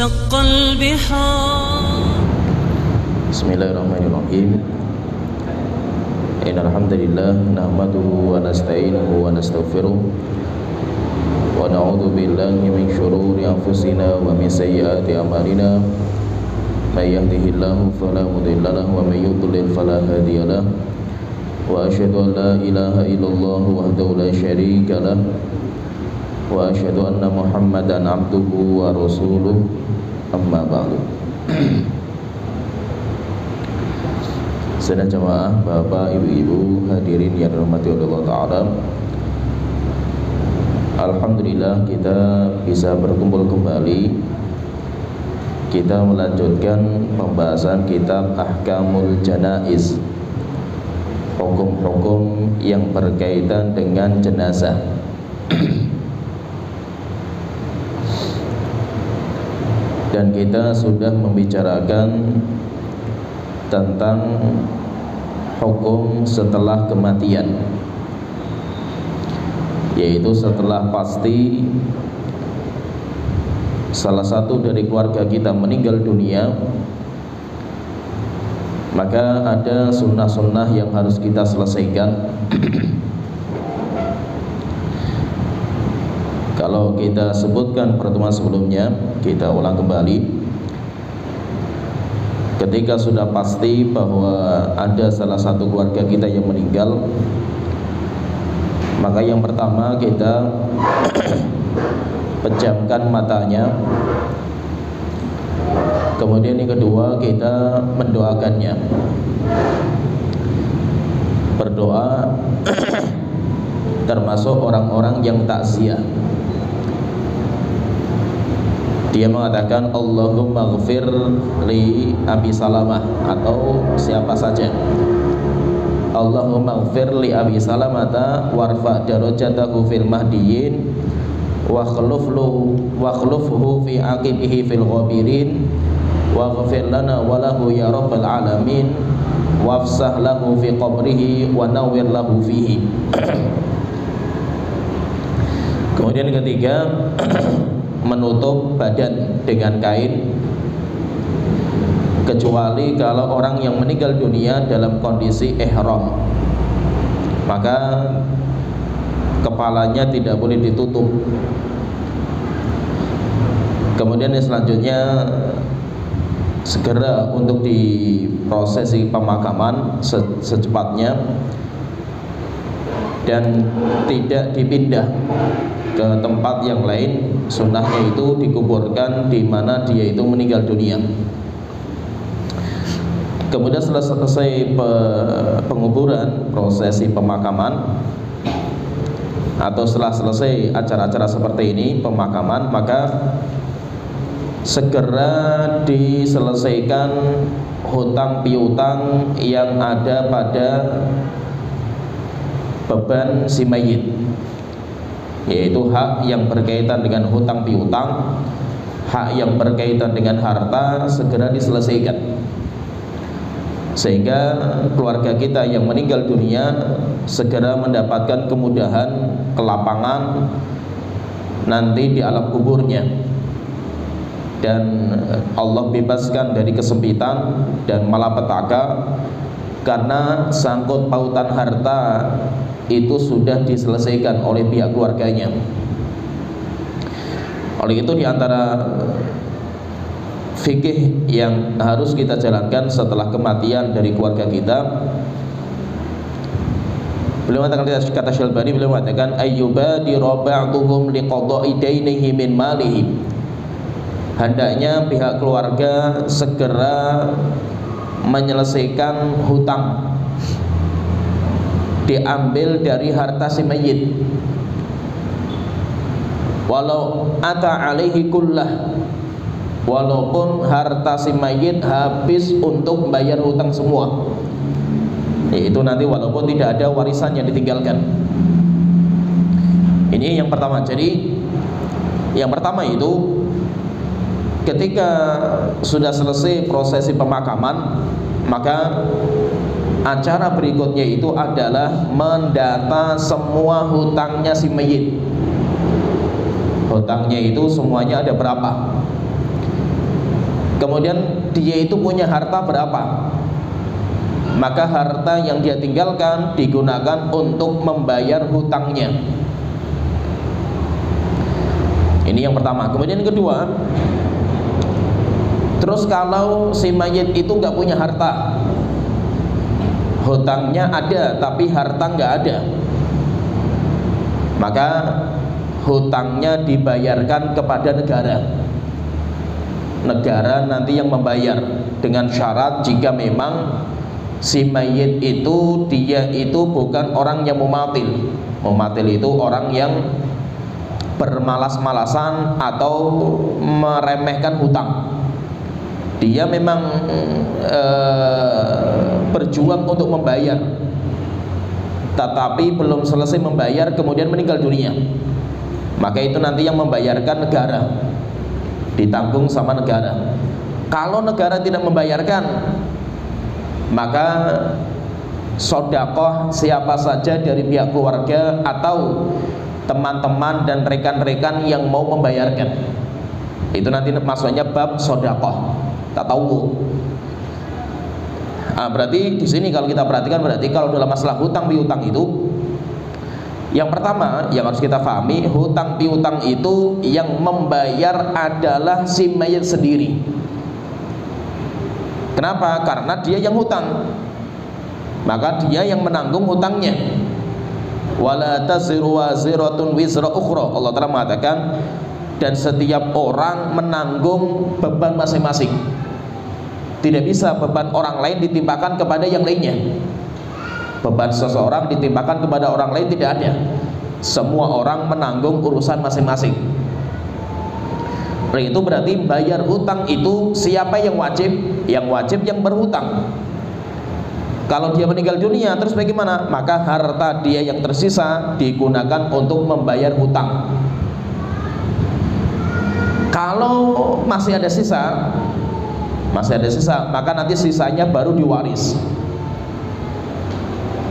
وشق البحار. بسم الله الرحمن الرحيم. إن الحمد لله نحمده ونستعينه ونستغفره ونعوذ بالله من شرور أنفسنا ومن سيئات أعمالنا من يهده الله فلا مضل له ومن يضلل فلا هادي له وأشهد أن لا إله إلا الله وحده لا شريك له وأشهد أن محمدا عبده ورسوله أما بعد. Saudara jemaah, bapak, ibu-ibu, hadirin yang dirahmati oleh Allah Ta'ala, alhamdulillah kita bisa berkumpul kembali. Kita melanjutkan pembahasan kitab Ahkamul Janaiz, hukum-hukum yang berkaitan dengan jenazah. Dan kita sudah membicarakan tentang hukum setelah kematian, yaitu setelah pasti salah satu dari keluarga kita meninggal dunia, maka ada sunnah-sunnah yang harus kita selesaikan. Kalau kita sebutkan pertemuan sebelumnya, kita ulang kembali. Ketika sudah pasti bahwa ada salah satu keluarga kita yang meninggal, maka yang pertama kita pejamkan matanya. Kemudian yang kedua kita mendoakannya. Berdoa termasuk orang-orang yang takziah. Dia mengatakan Allahumma ghfir li Abi Salamah, atau siapa saja. Allahumma ghfir li Abi Salamata warfa darajatahu fil mahdiyin wa khlufhu fi aqibihi fil ghabirin wa ghfir lana wa lahu ya rabbal alamin wafsah lahu fi qabrihi wa nawwir lahu fihi. Kemudian ketiga, menutup badan dengan kain, kecuali kalau orang yang meninggal dunia dalam kondisi ihram, maka kepalanya tidak boleh ditutup. Kemudian yang selanjutnya, segera untuk diprosesi pemakaman secepatnya dan tidak dipindah ke tempat yang lain. Sunnahnya itu dikuburkan di mana dia itu meninggal dunia. Kemudian setelah selesai penguburan, prosesi pemakaman, atau setelah selesai acara-acara seperti ini, pemakaman, maka segera diselesaikan hutang piutang yang ada pada beban si mayit, yaitu hak yang berkaitan dengan hutang piutang, hak yang berkaitan dengan harta, segera diselesaikan, sehingga keluarga kita yang meninggal dunia segera mendapatkan kemudahan, kelapangan nanti di alam kuburnya, dan Allah bebaskan dari kesempitan dan malapetaka, karena sangkut pautan harta itu sudah diselesaikan oleh pihak keluarganya. Oleh itu, diantara fikih yang harus kita jalankan setelah kematian dari keluarga kita, beliau mengatakan, kata Syalbani, beliau mengatakan ayyubadira ba'duhum liqada'i dainihi min malihi, hendaknya pihak keluarga segera menyelesaikan hutang diambil dari harta si mayit, walau ata alaihi kullah, walaupun harta si mayit habis untuk bayar hutang semua, yaitu nanti walaupun tidak ada warisan yang ditinggalkan. Ini yang pertama. Jadi yang pertama itu, ketika sudah selesai prosesi pemakaman, maka acara berikutnya itu adalah mendata semua hutangnya si mayit. Hutangnya itu semuanya ada berapa. kemudian dia itu punya harta berapa, maka harta yang dia tinggalkan digunakan untuk membayar hutangnya. Ini yang pertama. Kemudian yang kedua, terus kalau si mayit itu nggak punya harta, hutangnya ada tapi harta nggak ada, maka hutangnya dibayarkan kepada negara. Negara nanti yang membayar, dengan syarat jika memang si mayit itu dia itu bukan orang yang mumatil. Mumatil itu orang yang bermalas-malasan atau meremehkan hutang. Dia memang berjuang untuk membayar, tetapi belum selesai membayar kemudian meninggal dunia, maka itu nanti yang membayarkan negara, ditanggung sama negara. Kalau negara tidak membayarkan, maka sedekah siapa saja dari pihak keluarga atau teman-teman dan rekan-rekan yang mau membayarkan, itu nanti maksudnya bab sedekah tatawwu. Berarti di sini kalau kita perhatikan, berarti kalau dalam masalah hutang piutang itu, yang pertama yang harus kita pahami, hutang piutang itu yang membayar adalah si mayit sendiri. Kenapa? Karena dia yang hutang, maka dia yang menanggung hutangnya. Wala taziru waziratun wizra ukhra. Allah Ta'ala mengatakan, dan setiap orang menanggung beban masing-masing. Tidak bisa beban orang lain ditimpakan kepada yang lainnya. Beban seseorang ditimpakan kepada orang lain tidak ada. Semua orang menanggung urusan masing-masing. Itu berarti bayar hutang itu siapa yang wajib? Yang wajib yang berhutang. Kalau dia meninggal dunia terus bagaimana? Maka harta dia yang tersisa digunakan untuk membayar hutang. Kalau masih ada sisa, maka nanti sisanya baru diwaris.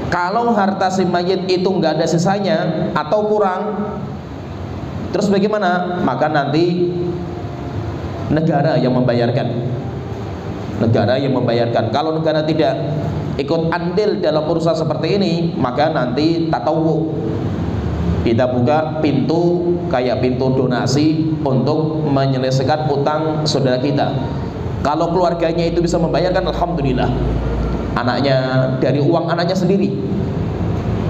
Kalau harta si mayit itu nggak ada sisanya atau kurang, terus bagaimana? Maka nanti negara yang membayarkan. Negara yang membayarkan. Kalau negara tidak ikut andil dalam urusan seperti ini, maka nanti tatawwu. Kita buka pintu kayak pintu donasi untuk menyelesaikan utang saudara kita. Kalau keluarganya itu bisa membayarkan, alhamdulillah. Anaknya dari uang anaknya sendiri,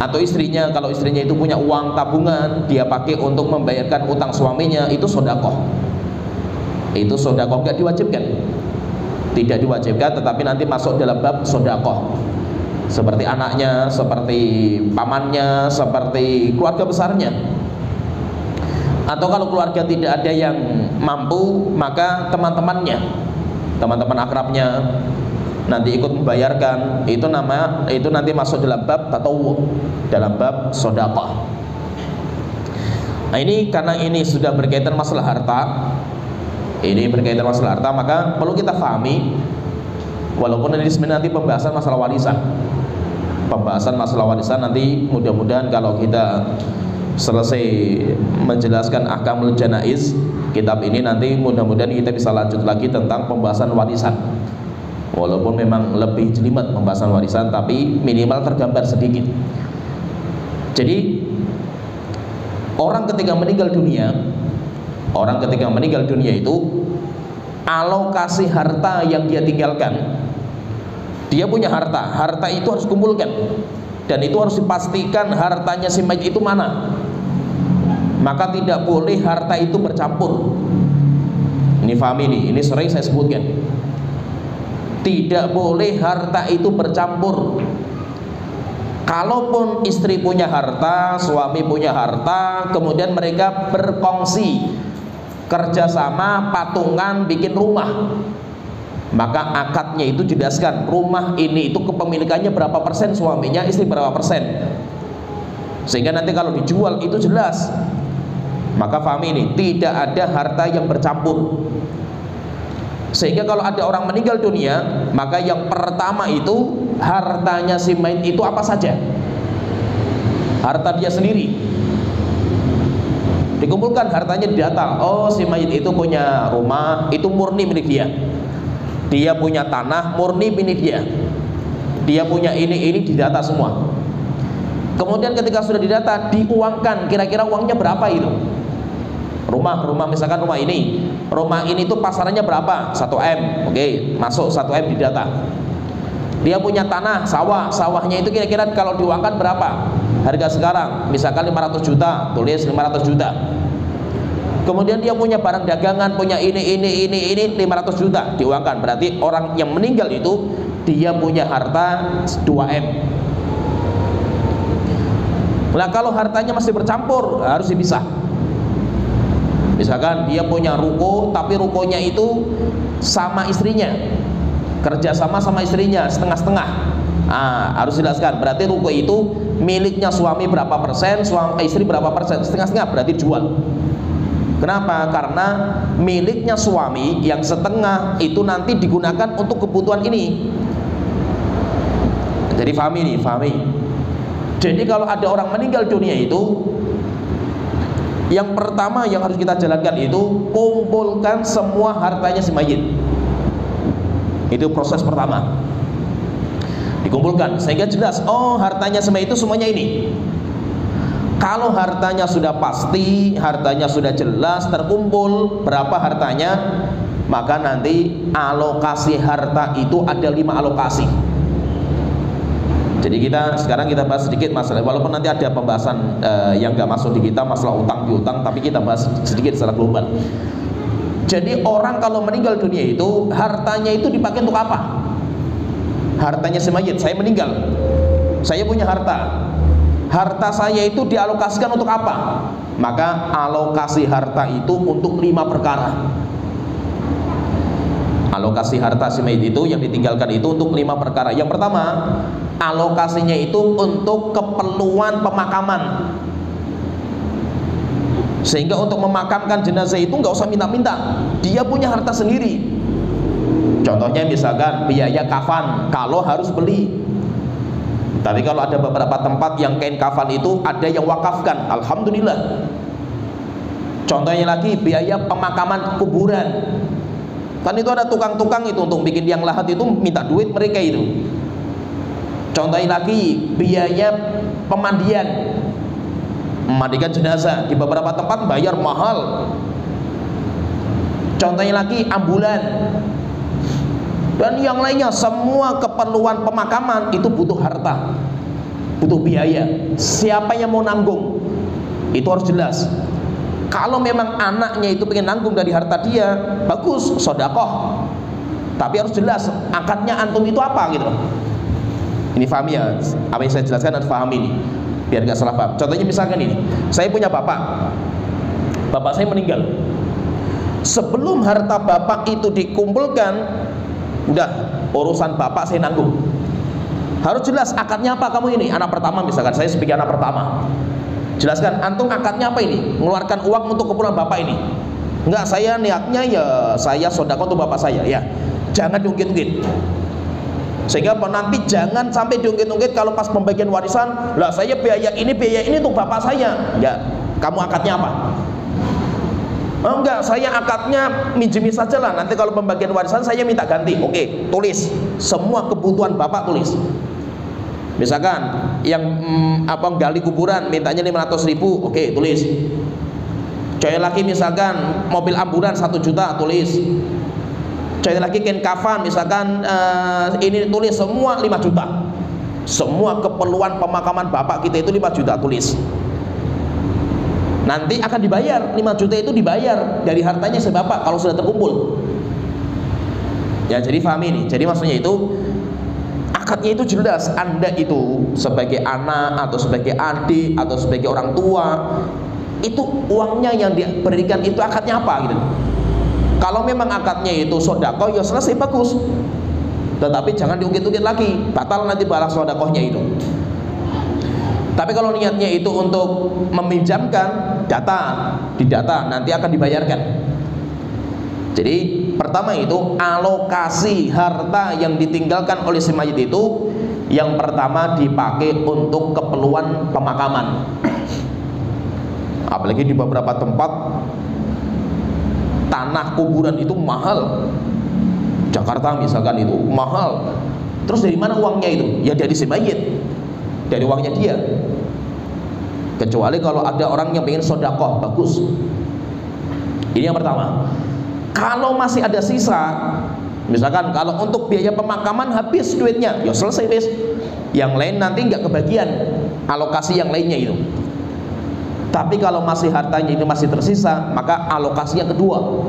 atau istrinya, kalau istrinya itu punya uang tabungan, dia pakai untuk membayarkan utang suaminya, itu sedekah. Itu sedekah, enggak diwajibkan. Tidak diwajibkan, tetapi nanti masuk dalam bab sedekah. Seperti anaknya, seperti pamannya, seperti keluarga besarnya. Atau kalau keluarga tidak ada yang mampu, maka teman-temannya, teman-teman akrabnya nanti ikut membayarkan. Itu nanti masuk dalam bab tatawwu, dalam bab sedekah. Nah, ini karena ini sudah berkaitan masalah harta. Ini berkaitan masalah harta, maka perlu kita pahami, walaupun ini sebenarnya nanti pembahasan masalah warisan. Pembahasan masalah warisan nanti mudah-mudahan kalau kita selesai menjelaskan ahkamul janaiz, kitab ini nanti mudah-mudahan kita bisa lanjut lagi tentang pembahasan warisan. Walaupun memang lebih jelimet pembahasan warisan, tapi minimal tergambar sedikit. Jadi orang ketika meninggal dunia itu, alokasi harta yang dia tinggalkan, dia punya harta itu harus kumpulkan, dan itu harus dipastikan hartanya si mayit itu mana. Maka tidak boleh harta itu bercampur. Ini paham ini sering saya sebutkan. Tidak boleh harta itu bercampur. Kalaupun istri punya harta, suami punya harta, kemudian mereka berkongsi, kerjasama, patungan, bikin rumah, maka akadnya itu jelaskan rumah ini itu kepemilikannya berapa persen suaminya, istri berapa persen, sehingga nanti kalau dijual itu jelas. Maka pahami ini, tidak ada harta yang bercampur. Sehingga kalau ada orang meninggal dunia, maka yang pertama itu hartanya si mayit itu apa saja? Harta dia sendiri. Dikumpulkan hartanya, didata. Oh, si mayit itu punya rumah, itu murni milik dia. Dia punya tanah, murni milik dia. Dia punya ini didata semua. Kemudian ketika sudah didata, diuangkan. Kira-kira uangnya berapa itu? Rumah misalkan rumah ini tuh pasarannya berapa? 1M. Oke, masuk 1M didata. Dia punya tanah, sawahnya itu kira-kira kalau diuangkan berapa? Harga sekarang misalkan 500 juta, tulis 500 juta. Kemudian dia punya barang dagangan, punya ini 500 juta, diuangkan. Berarti orang yang meninggal itu dia punya harta 2M. Nah, kalau hartanya masih bercampur, harus dipisah. Misalkan dia punya ruko, tapi rukonya itu sama istrinya, kerja sama istrinya setengah-setengah. Harus jelaskan. Berarti ruko itu miliknya suami berapa persen, istri berapa persen, setengah-setengah, berarti jual. Kenapa? Karena miliknya suami yang setengah itu nanti digunakan untuk kebutuhan ini. Jadi fahami. Jadi kalau ada orang meninggal dunia itu, yang pertama yang harus kita jalankan itu kumpulkan semua hartanya si mayit. Itu proses pertama. Dikumpulkan sehingga jelas, oh hartanya si mayit itu semuanya ini. Kalau hartanya sudah pasti, hartanya sudah jelas terkumpul berapa hartanya, maka nanti alokasi harta itu ada 5 alokasi. Jadi sekarang kita bahas sedikit masalah, walaupun nanti ada pembahasan yang nggak masuk di kita masalah utang piutang, tapi kita bahas sedikit secara global. Jadi orang kalau meninggal dunia itu hartanya itu dipakai untuk apa? Hartanya si mayit, saya meninggal, saya punya harta saya itu dialokasikan untuk apa? Maka alokasi harta itu untuk 5 perkara. Alokasi harta si mayit itu yang ditinggalkan itu untuk 5 perkara. Yang pertama, alokasinya itu untuk keperluan pemakaman. Sehingga untuk memakamkan jenazah itu nggak usah minta-minta, dia punya harta sendiri. Contohnya misalkan biaya kafan, kalau harus beli. Tapi kalau ada beberapa tempat yang kain kafan itu ada yang wakafkan, alhamdulillah. Contohnya lagi biaya pemakaman kuburan. Kan itu ada tukang-tukang itu untuk bikin yang lahat itu minta duit mereka itu. Contohnya lagi biaya pemandian, memandikan jenazah di beberapa tempat bayar mahal. Contohnya lagi ambulan dan yang lainnya, semua keperluan pemakaman itu butuh harta, butuh biaya. Siapa yang mau nanggung? Itu harus jelas. Kalau memang anaknya itu pengen nanggung dari harta dia, bagus, sedekah. Tapi harus jelas akadnya antum itu apa gitu. Ini paham ya? Apa yang saya jelaskan harus paham ini, biar gak salah paham. Contohnya misalkan ini, saya punya bapak saya meninggal. Sebelum harta bapak itu dikumpulkan, udah urusan bapak saya nanggung. Harus jelas akadnya apa kamu ini, anak pertama misalkan, saya sebagai anak pertama. Jelaskan, antum akadnya apa ini? Mengeluarkan uang untuk keperluan bapak ini. Enggak, saya niatnya ya saya sedekah untuk bapak saya ya. Jangan diungkit-ungkit. Sehingga nanti jangan sampai diungkit-ungkit kalau pas pembagian warisan, lah saya biaya ini untuk bapak saya. Enggak, kamu akadnya apa? Oh enggak, saya akadnya minjemi saja lah, nanti kalau pembagian warisan saya minta ganti. Oke, tulis semua kebutuhan bapak, tulis. Misalkan yang gali kuburan mintanya 500.000, oke, tulis. Coy lagi misalkan mobil ambulan 1 juta, tulis. Coy lagi kain kafan misalkan ini, tulis semua 5 juta. Semua keperluan pemakaman bapak kita itu 5 juta, tulis. Nanti akan dibayar 5 juta itu, dibayar dari hartanya si bapak kalau sudah terkumpul. Ya, jadi paham ini. Jadi maksudnya itu akadnya itu jelas. Anda itu sebagai anak atau sebagai adik atau sebagai orang tua, itu uangnya yang diberikan itu akadnya apa gitu. Kalau memang akadnya itu sedekah, ya selesai, bagus. Tetapi jangan diungkit-ungkit lagi, batal nanti balas sedekahnya itu. Tapi kalau niatnya itu untuk meminjamkan, didata, nanti akan dibayarkan. Jadi pertama itu alokasi harta yang ditinggalkan oleh si mayit itu, yang pertama dipakai untuk keperluan pemakaman. Apalagi di beberapa tempat tanah kuburan itu mahal. Jakarta misalkan itu mahal. Terus dari mana uangnya itu? Ya dari si mayit, dari uangnya dia. Kecuali kalau ada orang yang pengen sodakoh, bagus. Ini yang pertama. Kalau masih ada sisa, misalkan kalau untuk biaya pemakaman habis duitnya, ya selesai wis. Yang lain nanti nggak kebagian alokasi yang lainnya itu. Tapi kalau masih hartanya ini masih tersisa, maka alokasi yang kedua.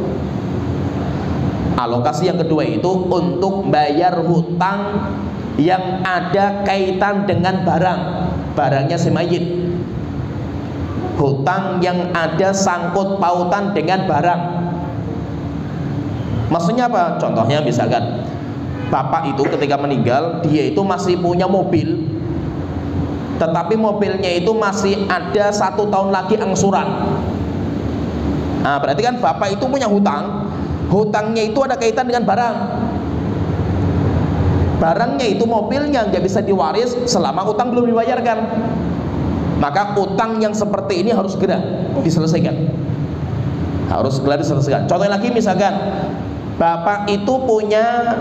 Alokasi yang kedua itu untuk bayar hutang yang ada kaitan dengan barangnya si mayit. Hutang yang ada sangkut pautan dengan barang. Maksudnya apa? Contohnya misalkan bapak itu ketika meninggal, dia itu masih punya mobil, tetapi mobilnya itu masih ada 1 tahun lagi angsuran. Nah, berarti kan bapak itu punya hutang. Hutangnya itu ada kaitan dengan barang. Barangnya itu mobilnya nggak bisa diwaris selama utang belum dibayarkan. Maka utang yang seperti ini harus segera diselesaikan. Harus segera diselesaikan. Contoh lagi misalkan bapak itu punya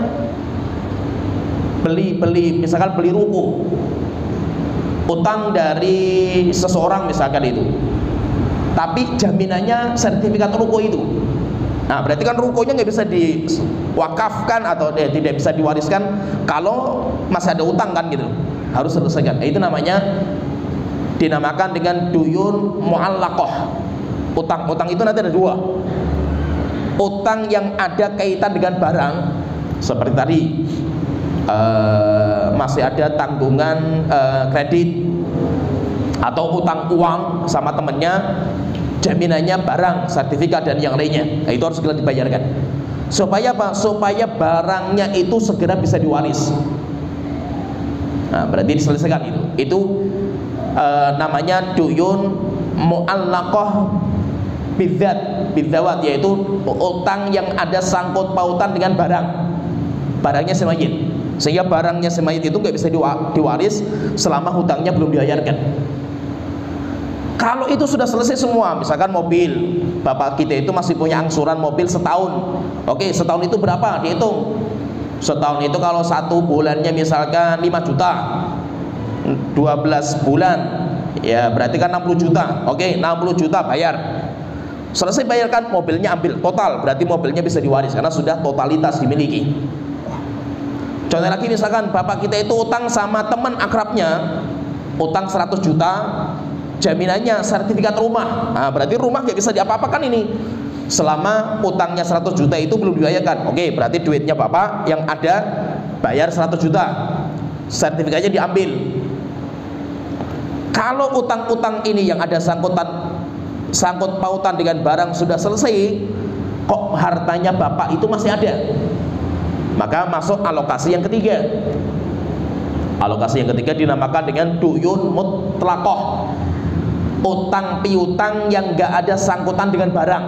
misalkan beli ruko, utang dari seseorang misalkan itu, tapi jaminannya sertifikat ruko itu. Nah, berarti kan rukonya nggak bisa diwakafkan atau tidak bisa diwariskan kalau masih ada utang kan gitu. Harus selesaikan. Itu namanya dinamakan dengan duyun mu'allaqah. Utang itu nanti ada 2. Utang yang ada kaitan dengan barang seperti tadi, masih ada tanggungan kredit atau utang uang sama temennya, jaminannya barang, sertifikat dan yang lainnya. Nah, itu harus segera dibayarkan. Supaya apa? Supaya barangnya itu segera bisa diwaris. Nah, berarti diselesaikan itu. Itu namanya duyun mu'allaqah bidzawat, yaitu utang yang ada sangkut pautan dengan barangnya si mayit, sehingga barangnya si mayit itu nggak bisa diwaris selama hutangnya belum dibayarkan. Kalau itu sudah selesai semua, misalkan mobil, bapak kita itu masih punya angsuran mobil setahun. Oke, setahun itu berapa? Dihitung. Setahun itu kalau 1 bulannya misalkan 5 juta, 12 bulan, ya berarti kan 60 juta. Oke, 60 juta bayar. Selesai bayarkan, mobilnya ambil total, berarti mobilnya bisa diwaris karena sudah totalitas dimiliki. Contoh lagi misalkan bapak kita itu utang sama teman akrabnya, utang 100 juta, jaminannya sertifikat rumah. Nah, berarti rumah nggak bisa diapa-apakan ini selama utangnya 100 juta itu belum dibayarkan. Oke, berarti duitnya bapak yang ada bayar 100 juta, sertifikatnya diambil. Kalau utang-utang ini yang ada sangkut pautan dengan barang sudah selesai, kok hartanya bapak itu masih ada, maka masuk alokasi yang ketiga. Alokasi yang ketiga dinamakan dengan duyun mutlaqah, utang piutang yang gak ada sangkutan dengan barang.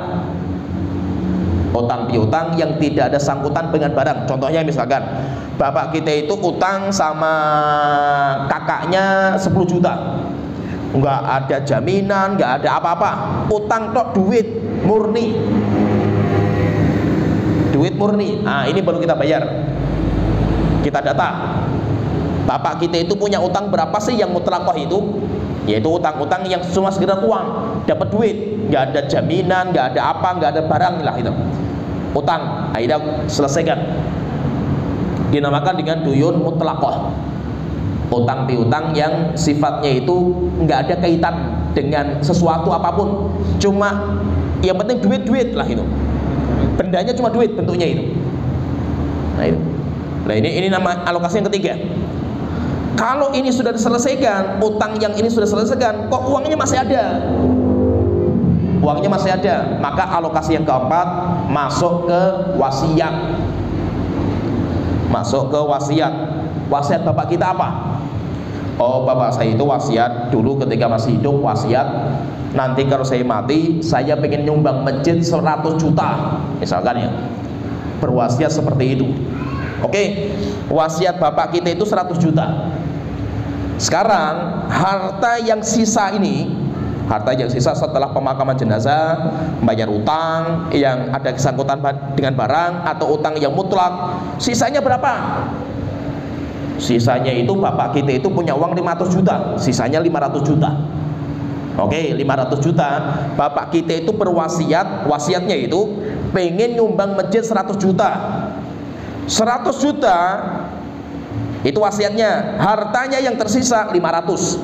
Utang piutang yang tidak ada sangkutan dengan barang. Contohnya misalkan bapak kita itu utang sama kakaknya 10 juta, nggak ada jaminan, nggak ada apa-apa, utang tok, duit murni. Nah, ini baru kita bayar. Kita data bapak kita itu punya utang berapa sih yang mutlaqah itu, yaitu utang-utang yang cuma sekedar uang, dapat duit, nggak ada jaminan, nggak ada apa, nggak ada barang lah itu utang. Akhirnya selesaikan, dinamakan dengan duyun mutlaqah, utang piutang yang sifatnya itu nggak ada kaitan dengan sesuatu apapun, cuma yang penting duit lah itu, bendanya cuma duit bentuknya itu. Nah ini nama alokasi yang ketiga. Kalau ini sudah diselesaikan, utang yang ini sudah diselesaikan, kok uangnya masih ada, maka alokasi yang keempat masuk ke wasiat. Wasiat bapak kita apa? Oh, bapak saya itu wasiat dulu ketika masih hidup, wasiat nanti kalau saya mati saya pengen nyumbang masjid 100 juta misalkan ya, berwasiat seperti itu. Oke, wasiat bapak kita itu 100 juta. Sekarang harta yang sisa ini Harta yang sisa setelah pemakaman jenazah, bayar utang yang ada kesangkutan dengan barang atau utang yang mutlak. Sisanya berapa? Sisanya itu bapak kita itu punya uang 500 juta, sisanya 500 juta. Oke, 500 juta. Bapak kita itu berwasiat, wasiatnya itu pengen nyumbang masjid 100 juta. 100 juta itu wasiatnya, hartanya yang tersisa 500.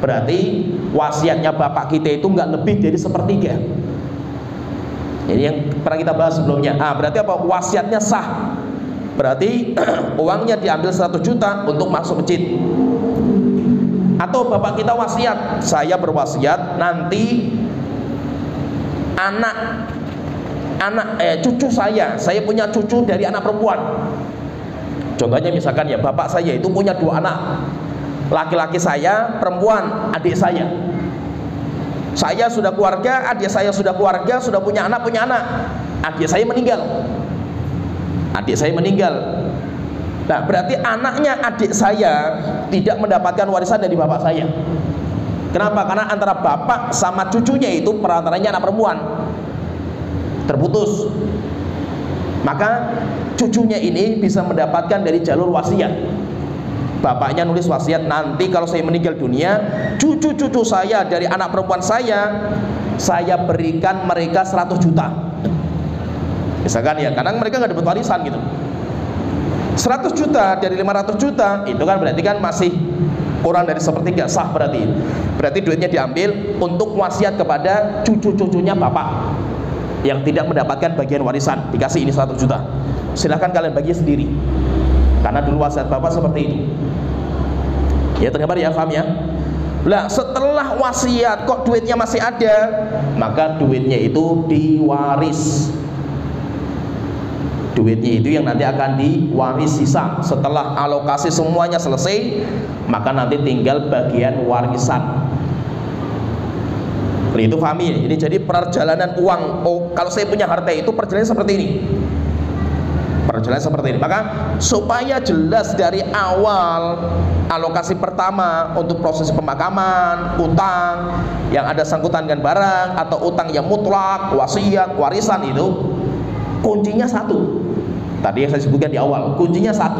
Berarti wasiatnya bapak kita itu nggak lebih dari 1/3. Ini yang pernah kita bahas sebelumnya. Berarti apa? Wasiatnya sah. Berarti uangnya diambil 100 juta untuk masuk masjid. Atau bapak kita wasiat, saya berwasiat nanti cucu saya punya cucu dari anak perempuan. Contohnya misalkan ya, bapak saya itu punya 2 anak. Laki-laki saya, perempuan, adik saya. Saya sudah keluarga, adik saya sudah keluarga, sudah punya anak. Adik saya meninggal. Nah, berarti anaknya adik saya tidak mendapatkan warisan dari bapak saya. Kenapa? Karena antara bapak sama cucunya itu perantaranya anak perempuan. Terputus. Maka cucunya ini bisa mendapatkan dari jalur wasiat. Bapaknya nulis wasiat, nanti kalau saya meninggal dunia, cucu-cucu saya dari anak perempuan saya berikan mereka 100 juta. Misalkan ya, karena mereka nggak dapat warisan gitu. 100 juta dari 500 juta itu kan berarti kan masih kurang dari 1/3, sah berarti. Berarti duitnya diambil untuk wasiat kepada cucu-cucunya bapak yang tidak mendapatkan bagian warisan, dikasih ini 100 juta. Silahkan kalian bagi sendiri. Karena dulu wasiat bapak seperti itu. Ya, tergambar ya, paham ya? Lah, setelah wasiat kok duitnya masih ada, maka duitnya itu diwaris. Duitnya itu yang nanti akan diwaris sisa. Setelah alokasi semuanya selesai, maka nanti tinggal bagian warisan. Itu paham ya? Ini jadi perjalanan uang. Kalau saya punya harta itu perjalanan seperti ini. Maka supaya jelas dari awal alokasi pertama untuk proses pemakaman, utang yang ada sangkutan dengan barang atau utang yang mutlak, wasiat, warisan, itu kuncinya satu. Tadi yang saya sebutkan di awal, kuncinya satu.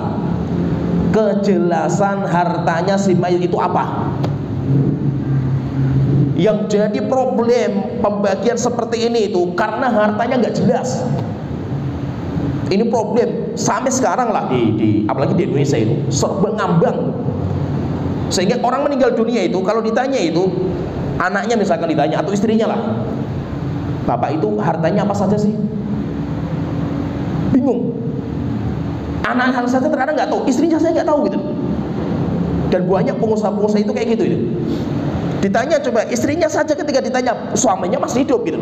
Kejelasan hartanya si mayit itu apa. Yang jadi problem pembagian seperti ini itu karena hartanya nggak jelas. Ini problem sampai sekarang lah apalagi di Indonesia itu serba ngambang. Sehingga orang meninggal dunia itu kalau ditanya itu, anaknya misalkan ditanya atau istrinya lah, bapak itu hartanya apa saja sih? Bingung. Anak-anak saja terkadang nggak tahu, istrinya saya nggak tahu gitu. Dan banyak pengusaha-pengusaha itu kayak gitu itu. Ditanya coba istrinya saja, ketika ditanya suaminya masih hidup gitu.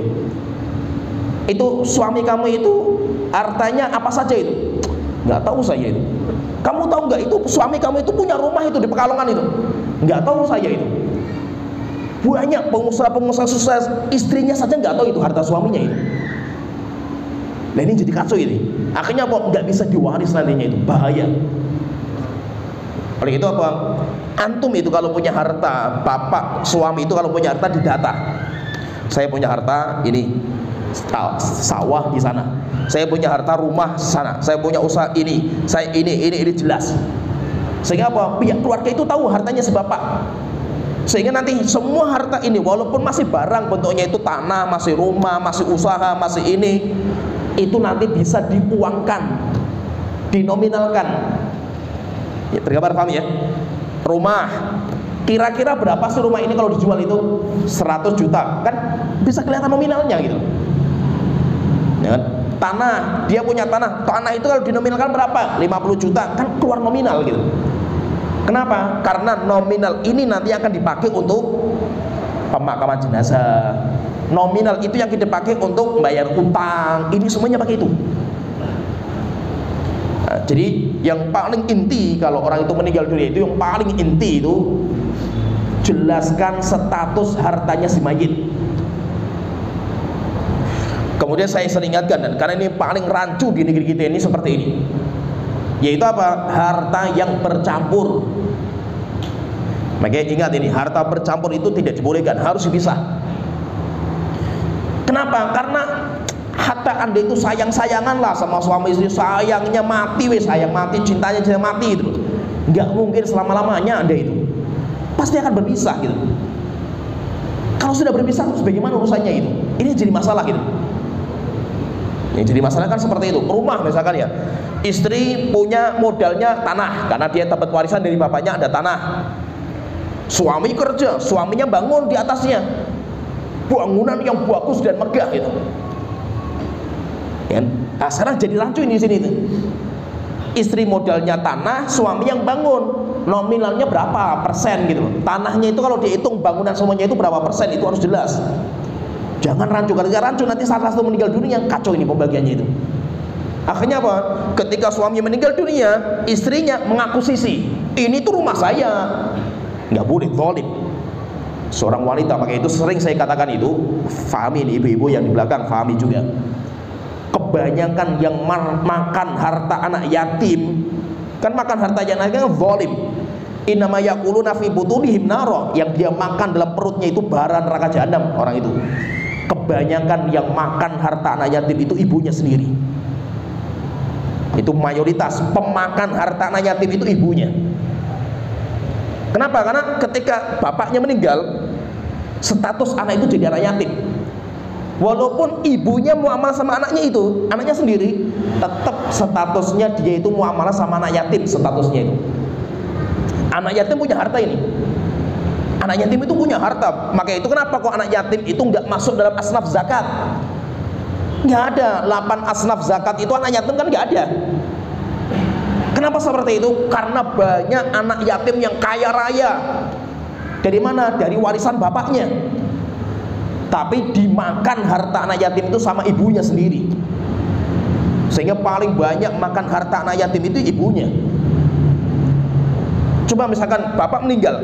Itu suami kamu itu hartanya apa saja itu? Nggak tahu saya itu. Kamu tahu nggak itu suami kamu itu punya rumah itu di Pekalongan itu? Nggak tahu saya itu. Banyak pengusaha-pengusaha sukses istrinya saja nggak tahu itu harta suaminya itu. Nah, ini jadi kacau ini. Akhirnya kok nggak bisa diwaris nantinya, itu bahaya. Oleh itu apa? Antum itu kalau punya harta, bapak suami itu kalau punya harta didata. Saya punya harta ini, sawah di sana. Saya punya harta rumah sana. Saya punya usaha ini. Saya ini jelas. Sehingga apa? Pihak keluarga itu tahu hartanya si bapak. Sehingga nanti semua harta ini walaupun masih barang bentuknya itu tanah, masih rumah, masih usaha, masih ini, itu nanti bisa diuangkan, dinominalkan. Ya, tergambar paham ya? Rumah, kira-kira berapa sih rumah ini kalau dijual itu? 100 juta, kan bisa kelihatan nominalnya gitu. Ya kan? Tanah, dia punya tanah itu kalau dinominalkan berapa? 50 juta, kan keluar nominal gitu. Kenapa? Karena nominal ini nanti akan dipakai untuk pemakaman jenazah. Nominal itu yang kita pakai untuk membayar utang. Ini semuanya pakai itu. Nah, jadi yang paling inti kalau orang itu meninggal dunia itu, yang paling inti itu jelaskan status hartanya si mayit. Kemudian saya sering ingatkan, dan karena ini paling rancu di negeri kita ini seperti ini, yaitu apa? Harta yang bercampur. Makanya ingat ini, harta bercampur itu tidak dibolehkan, harus dipisah. Kenapa? Karena hatta Anda itu sayang-sayangan lah sama suami istri, sayangnya mati, sayang mati, cintanya mati itu. Nggak mungkin selama-lamanya Anda itu. Pasti akan berpisah gitu. Kalau sudah berpisah terus bagaimana urusannya itu? Ini jadi masalah gitu. Yang jadi masalah kan seperti itu. Rumah misalkan ya, istri punya modalnya tanah karena dia dapat warisan dari bapaknya, ada tanah. Suami kerja, suaminya bangun di atasnya bangunan yang bagus dan megah gitu. Ya, nah, sekarang jadi rancu ini di sini itu. Istri modalnya tanah, suami yang bangun. Nominalnya berapa persen gitu loh. Tanahnya itu kalau dihitung bangunan semuanya itu berapa persen, itu harus jelas. Jangan rancu, karena rancu nanti salah satu meninggal dunia, kacau ini pembagiannya itu. Akhirnya apa? Ketika suami meninggal dunia, istrinya mengaku sisi, ini tuh rumah saya. Nggak boleh, zalim. Seorang wanita, makanya itu sering saya katakan itu, fahami ini ibu-ibu yang di belakang, fahami juga. Kebanyakan yang makan harta anak yatim, kan makan harta anak yatim kan zalim. Innama yaquluna fi butunihim naro, yang dia makan dalam perutnya itu bara neraka jahanam orang itu. Kebanyakan yang makan harta anak yatim itu ibunya sendiri. Itu mayoritas pemakan harta anak yatim itu ibunya. Kenapa? Karena ketika bapaknya meninggal, status anak itu jadi anak yatim. Walaupun ibunya muamalah sama anaknya itu, anaknya sendiri, tetap statusnya dia itu muamalah sama anak yatim, statusnya itu. Anak yatim punya harta ini. Anak yatim itu punya harta. Maka itu kenapa kok anak yatim itu nggak masuk dalam asnaf zakat? Nggak ada. 8 asnaf zakat itu anak yatim kan nggak ada. Kenapa seperti itu? Karena banyak anak yatim yang kaya raya. Dari mana? Dari warisan bapaknya. Tapi dimakan harta anak yatim itu sama ibunya sendiri. Sehingga paling banyak makan harta anak yatim itu ibunya. Coba misalkan bapak meninggal.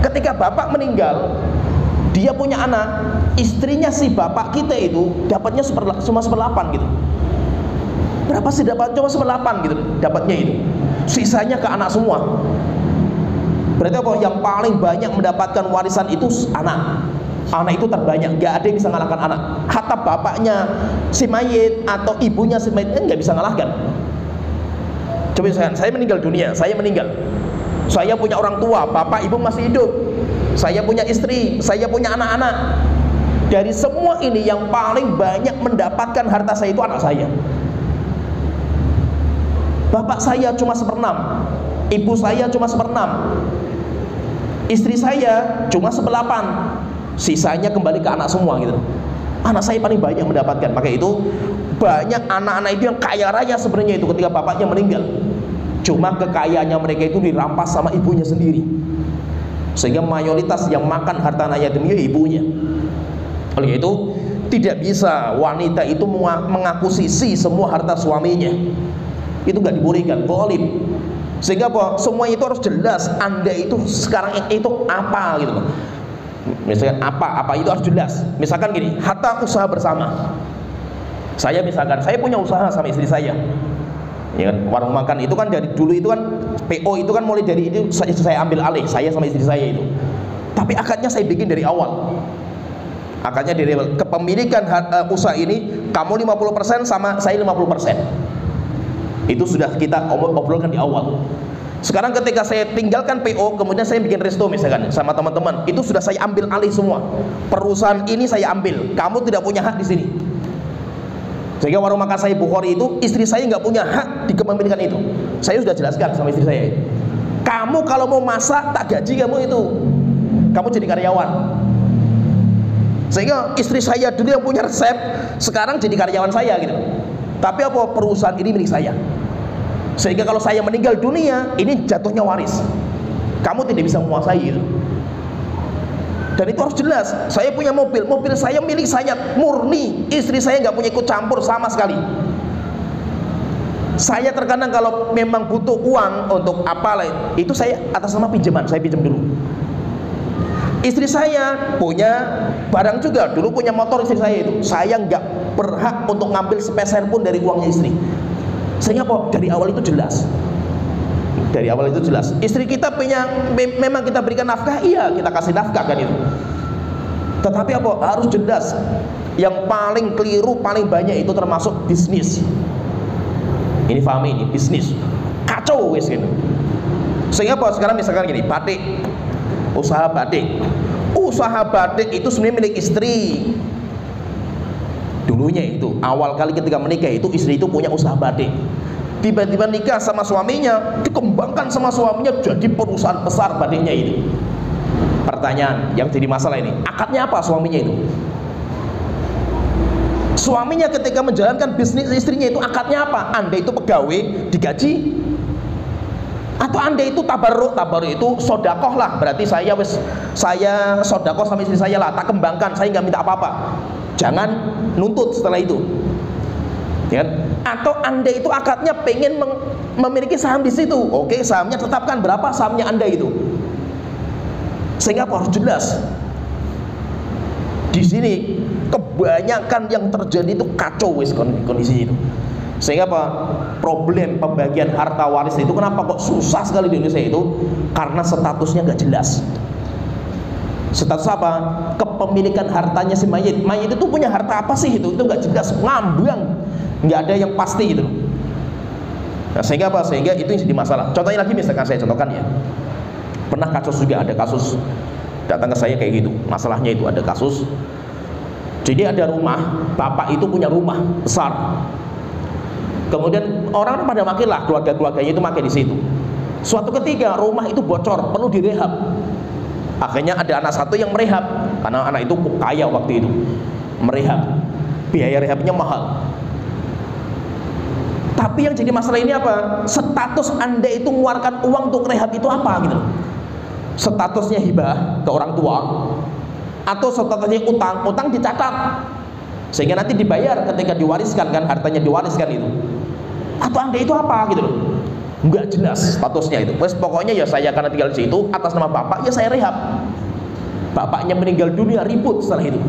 Ketika bapak meninggal, dia punya anak, istrinya si bapak kita itu dapatnya cuma 1/8 gitu. Berapa sih dapat? Cuma 1/8 gitu dapatnya itu. Sisanya ke anak semua. Berarti apa? Yang paling banyak mendapatkan warisan itu anak. Anak itu terbanyak, gak ada yang bisa ngalahkan anak. Hatta bapaknya si mayit atau ibunya si mayit kan gak bisa ngalahkan. Coba saya meninggal dunia, saya punya orang tua, bapak ibu masih hidup, saya punya istri, saya punya anak-anak. Dari semua ini yang paling banyak mendapatkan harta saya itu anak saya. Bapak saya cuma 1/6, ibu saya cuma 1/6, istri saya cuma 1/8, sisanya kembali ke anak semua gitu. Anak saya paling banyak mendapatkan. Maka itu banyak anak-anak itu yang kaya raya sebenarnya itu ketika bapaknya meninggal. Cuma kekayaannya mereka itu dirampas sama ibunya sendiri. Sehingga mayoritas yang makan harta anak yatim itu ibunya. Oleh itu tidak bisa wanita itu mengaku sisi semua harta suaminya. Itu nggak dibolehkan, zalim. Sehingga apa? Semua itu harus jelas. Anda itu sekarang itu apa gitu. Misalkan apa itu harus jelas. Misalkan gini, harta usaha bersama. Saya punya usaha sama istri saya. Ya kan, warung makan itu kan dari dulu itu kan PO itu kan mulai dari itu saya ambil alih, saya sama istri saya itu. Tapi akadnya saya bikin dari awal. Akadnya dari awal. Kepemilikan usaha ini kamu 50% sama saya 50%. Itu sudah kita obrolkan di awal. Sekarang ketika saya tinggalkan PO, kemudian saya bikin resto misalkan sama teman-teman, itu sudah saya ambil alih semua. Perusahaan ini saya ambil, kamu tidak punya hak di sini. Sehingga warung makan saya Bukhari itu, istri saya nggak punya hak di kepemilikan itu. Saya sudah jelaskan sama istri saya. Kamu kalau mau masak, tak gaji kamu itu. Kamu jadi karyawan. Sehingga istri saya dulu yang punya resep, sekarang jadi karyawan saya gitu. Tapi apa? Perusahaan ini milik saya. Sehingga kalau saya meninggal dunia, ini jatuhnya waris. Kamu tidak bisa menguasai gitu. Dan itu harus jelas. Saya punya mobil saya milik saya murni. Istri saya nggak punya ikut campur sama sekali. Saya terkadang kalau memang butuh uang untuk apa lain, itu saya atas nama pinjaman, saya pinjam dulu. Istri saya punya barang juga, dulu punya motor istri saya itu. Saya nggak berhak untuk ngambil sepeser pun dari uangnya istri. Sehingga apa? Dari awal itu jelas. Dari awal itu jelas. Istri kita memang kita berikan nafkah, iya kita kasih nafkah kan itu. Tetapi apa? Harus jelas. Yang paling keliru, paling banyak itu termasuk bisnis. Ini paham ini, bisnis. Kacau wes gitu. Sehingga apa? Sekarang misalkan gini, batik, usaha batik. Usaha batik itu sebenarnya milik istri. Dulunya itu, awal kali ketika menikah itu istri itu punya usaha batik. Tiba-tiba nikah sama suaminya, dikembangkan sama suaminya jadi perusahaan besar batiknya ini. Pertanyaan yang jadi masalah ini, akadnya apa suaminya itu? Suaminya ketika menjalankan bisnis istrinya itu akadnya apa? Anda itu pegawai digaji, atau Anda itu tabarruk itu sodakoh lah, berarti saya sodakoh sama istri saya lah, tak kembangkan, saya nggak minta apa-apa. Jangan nuntut setelah itu. Ya, atau Anda itu akadnya pengen memiliki saham di situ. Oke, sahamnya tetapkan berapa sahamnya Anda itu. Sehingga harus jelas. Di sini kebanyakan yang terjadi itu kacau wis kondisi itu. Sehingga apa? Problem pembagian harta waris itu kenapa kok susah sekali di Indonesia itu? Karena statusnya gak jelas. Status apa? Kepemilikan hartanya si mayit. Mayit itu punya harta apa sih itu? Itu gak jelas, ngambang, nggak ada yang pasti gitu. Nah, sehingga apa? Sehingga itu yang jadi masalah. Contohnya lagi, misalkan saya contohkan ya. Pernah kasus juga, ada kasus datang ke saya kayak gitu. Masalahnya itu ada kasus. Jadi ada rumah, bapak itu punya rumah besar. Kemudian orang pada makin lah, keluarganya itu makin di situ. Suatu ketika rumah itu bocor, perlu direhab. Akhirnya ada anak satu yang merehab, karena anak itu kaya waktu itu. Merehab, biaya rehabnya mahal. Tapi yang jadi masalah ini apa? Status Anda itu mengeluarkan uang untuk rehab itu apa gitu? Statusnya hibah ke orang tua, atau statusnya utang? Utang dicatat sehingga nanti dibayar ketika diwariskan kan, hartanya diwariskan itu. Atau Anda itu apa gitu loh? Nggak jelas statusnya itu. Wes pokoknya ya saya karena tinggal di situ atas nama bapak, ya saya rehab. Bapaknya meninggal dunia, ribut setelah itu.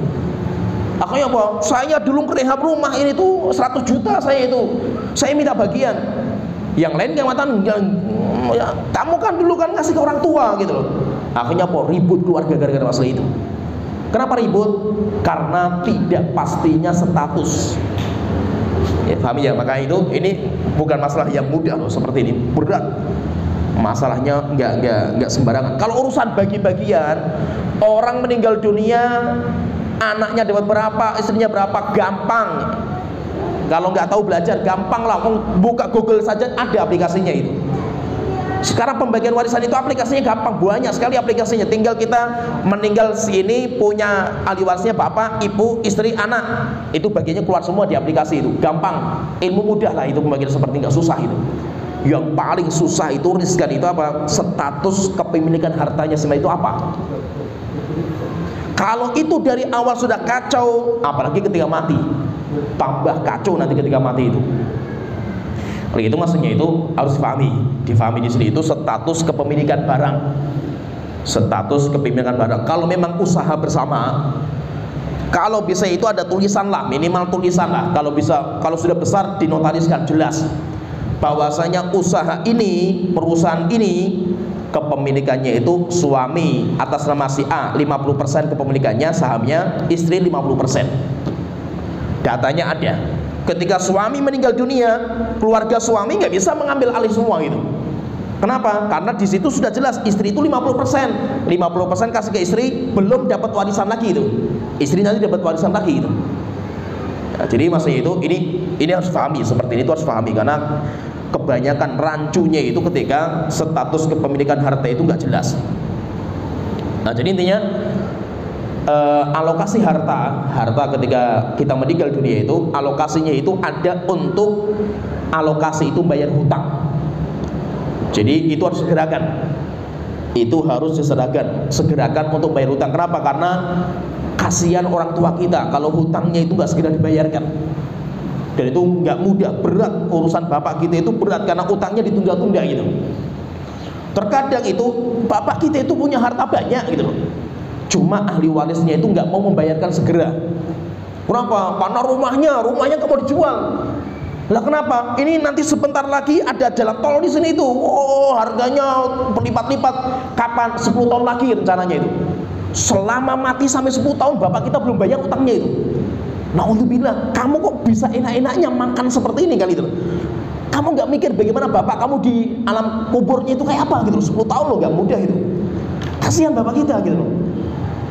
Akhirnya apa? Saya dulu rehab rumah ini tuh 100 juta saya minta bagian. Yang lain yang matan ya, kamu kan dulu kan ngasih ke orang tua gitu loh. Akhirnya apa? Ribut keluarga gara-gara masalah itu. Kenapa ribut? Karena tidak pastinya status. Ya, paham ya? Maka itu ini bukan masalah yang mudah loh, seperti ini berat. Masalahnya nggak sembarangan. Kalau urusan bagi-bagian, orang meninggal dunia, anaknya dapat berapa, istrinya berapa, gampang. Kalau nggak tahu belajar, gampang lah. Buka Google saja ada aplikasinya itu. Sekarang pembagian warisan itu aplikasinya gampang, banyak sekali aplikasinya. Tinggal kita meninggal sini punya ahli warisnya bapak, ibu, istri, anak. Itu bagiannya keluar semua di aplikasi itu. Gampang, ilmu mudah lah itu pembagian seperti, nggak susah itu. Yang paling susah itu riskan itu apa? Status kepemilikan hartanya semua itu apa? Kalau itu dari awal sudah kacau, apalagi ketika mati, tambah kacau nanti ketika mati itu. Oleh itu maksudnya itu harus difahami di sini itu status kepemilikan barang. Status kepemilikan barang. Kalau memang usaha bersama, kalau bisa itu ada tulisan lah, minimal tulisan lah. Kalau bisa, kalau sudah besar dinotariskan jelas bahwasanya usaha ini, perusahaan ini kepemilikannya itu suami atas nama si A 50% kepemilikannya, sahamnya istri 50%. Datanya ada. Ketika suami meninggal dunia, keluarga suami nggak bisa mengambil alih semua gitu. Kenapa? Karena di situ sudah jelas istri itu 50%, 50% kasih ke istri, belum dapat warisan lagi itu. Istri nanti dapat warisan lagi itu. Nah, jadi maksudnya itu ini harus pahami, seperti ini itu harus pahami, karena kebanyakan rancunya itu ketika status kepemilikan harta itu nggak jelas. Nah, jadi intinya alokasi harta ketika kita meninggal dunia itu alokasinya itu ada untuk alokasi itu bayar hutang. Jadi itu harus segerakan untuk bayar hutang. Kenapa? Karena kasihan orang tua kita kalau hutangnya itu nggak segera dibayarkan. Dan itu nggak mudah, berat. Urusan bapak kita itu berat karena utangnya ditunda-tunda gitu. Terkadang itu bapak kita itu punya harta banyak gitu loh, cuma ahli warisnya itu nggak mau membayarkan segera. Kenapa? Karena rumahnya nggak mau dijual. Lah kenapa? Ini nanti sebentar lagi ada jalan tol di sini itu. Oh, harganya berlipat-lipat. Kapan? 10 tahun lagi rencananya itu. Selama mati sampai 10 tahun bapak kita belum bayar utangnya itu. Na'udzubillah, kamu kok bisa enak-enaknya makan seperti ini kali itu. Kamu nggak mikir bagaimana bapak kamu di alam kuburnya itu kayak apa gitu. 10 tahun loh, nggak mudah itu. Kasihan bapak kita gitu loh.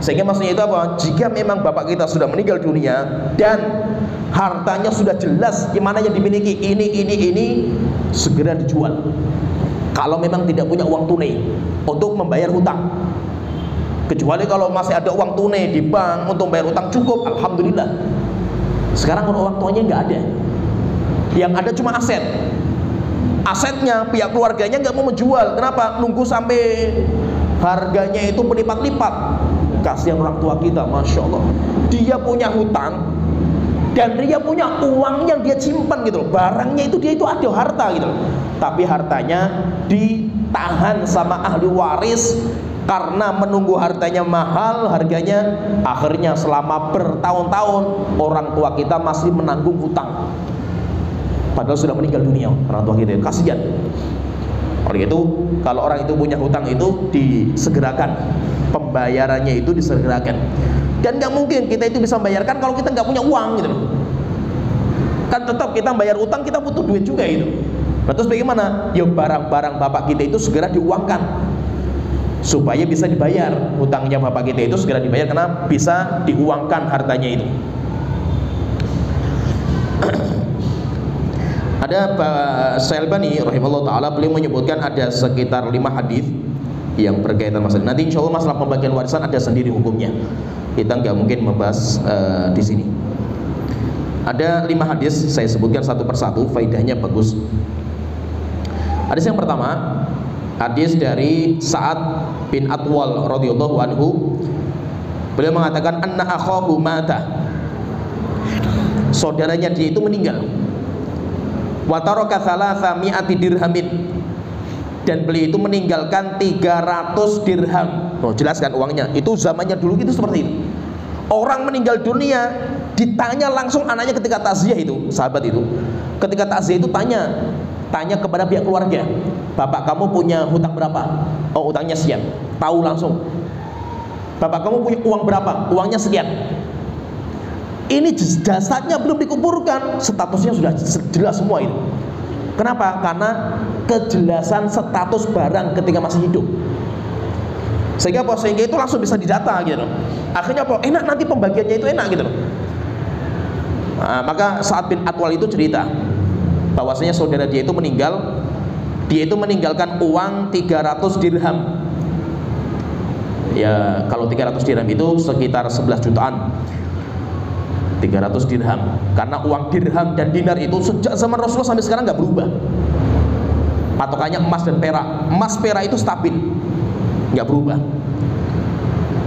Sehingga maksudnya itu apa? Jika memang bapak kita sudah meninggal dunia dan hartanya sudah jelas gimana yang dimiliki, ini segera dijual. Kalau memang tidak punya uang tunai untuk membayar hutang. Kecuali kalau masih ada uang tunai di bank untuk bayar hutang cukup, alhamdulillah. Sekarang kalau orang tuanya nggak ada, yang ada cuma aset. Asetnya pihak keluarganya nggak mau menjual. Kenapa? Nunggu sampai harganya itu berlipat-lipat. Kasihan orang tua kita, masya Allah. Dia punya hutang dan dia punya uang yang dia simpan gitu loh. Barangnya itu dia itu ada harta gitu loh. Tapi hartanya ditahan sama ahli waris karena menunggu hartanya mahal, harganya akhirnya selama bertahun-tahun orang tua kita masih menanggung hutang. Padahal sudah meninggal dunia orang tua kita. Kasihan. Oleh itu, kalau orang itu punya hutang itu disegerakan, pembayarannya itu disegerakan. Dan nggak mungkin kita itu bisa membayarkan kalau kita nggak punya uang gitu loh. Kan tetap kita bayar utang, kita butuh duit juga itu. Nah, terus bagaimana? Ya barang-barang bapak kita itu segera diuangkan supaya bisa dibayar hutangnya bapak kita itu, segera dibayar karena bisa diuangkan hartanya itu. Ada Pak Syalbani rahimahullah ta'ala, beliau menyebutkan ada sekitar 5 hadis yang berkaitan masalah. Nanti insya Allah masalah pembagian warisan ada sendiri hukumnya. Kita nggak mungkin membahas di sini. Ada 5 hadis, saya sebutkan satu persatu, faidahnya bagus. Hadis yang pertama, hadis dari Sa'ad bin Atwal radhiyallahu anhu. Beliau mengatakan anna akhahu mata. Saudaranya dia itu meninggal. Wa taraka 300 dirhamin. Dan beliau itu meninggalkan 300 dirham. Oh, jelaskan uangnya. Itu zamannya dulu itu seperti itu. Orang meninggal dunia ditanya langsung anaknya ketika takziah itu, sahabat itu. Ketika takziah itu tanya kepada pihak keluarga, bapak kamu punya hutang berapa? Oh, hutangnya sekian. Tahu langsung. Bapak kamu punya uang berapa? Uangnya sekian. Ini jasadnya belum dikuburkan, statusnya sudah jelas semua itu. Kenapa? Karena kejelasan status barang ketika masih hidup. Sehingga itu langsung bisa didata gitu. Akhirnya enak, nanti pembagiannya itu enak gitu. Nah, maka Sa'ad bin Atwal itu cerita bahwasanya saudara dia itu meninggal, dia itu meninggalkan uang 300 dirham. Ya, kalau 300 dirham itu sekitar 11 jutaan. 300 dirham. Karena uang dirham dan dinar itu sejak zaman Rasulullah sampai sekarang nggak berubah. Patokannya emas dan perak. Emas perak itu stabil, nggak berubah.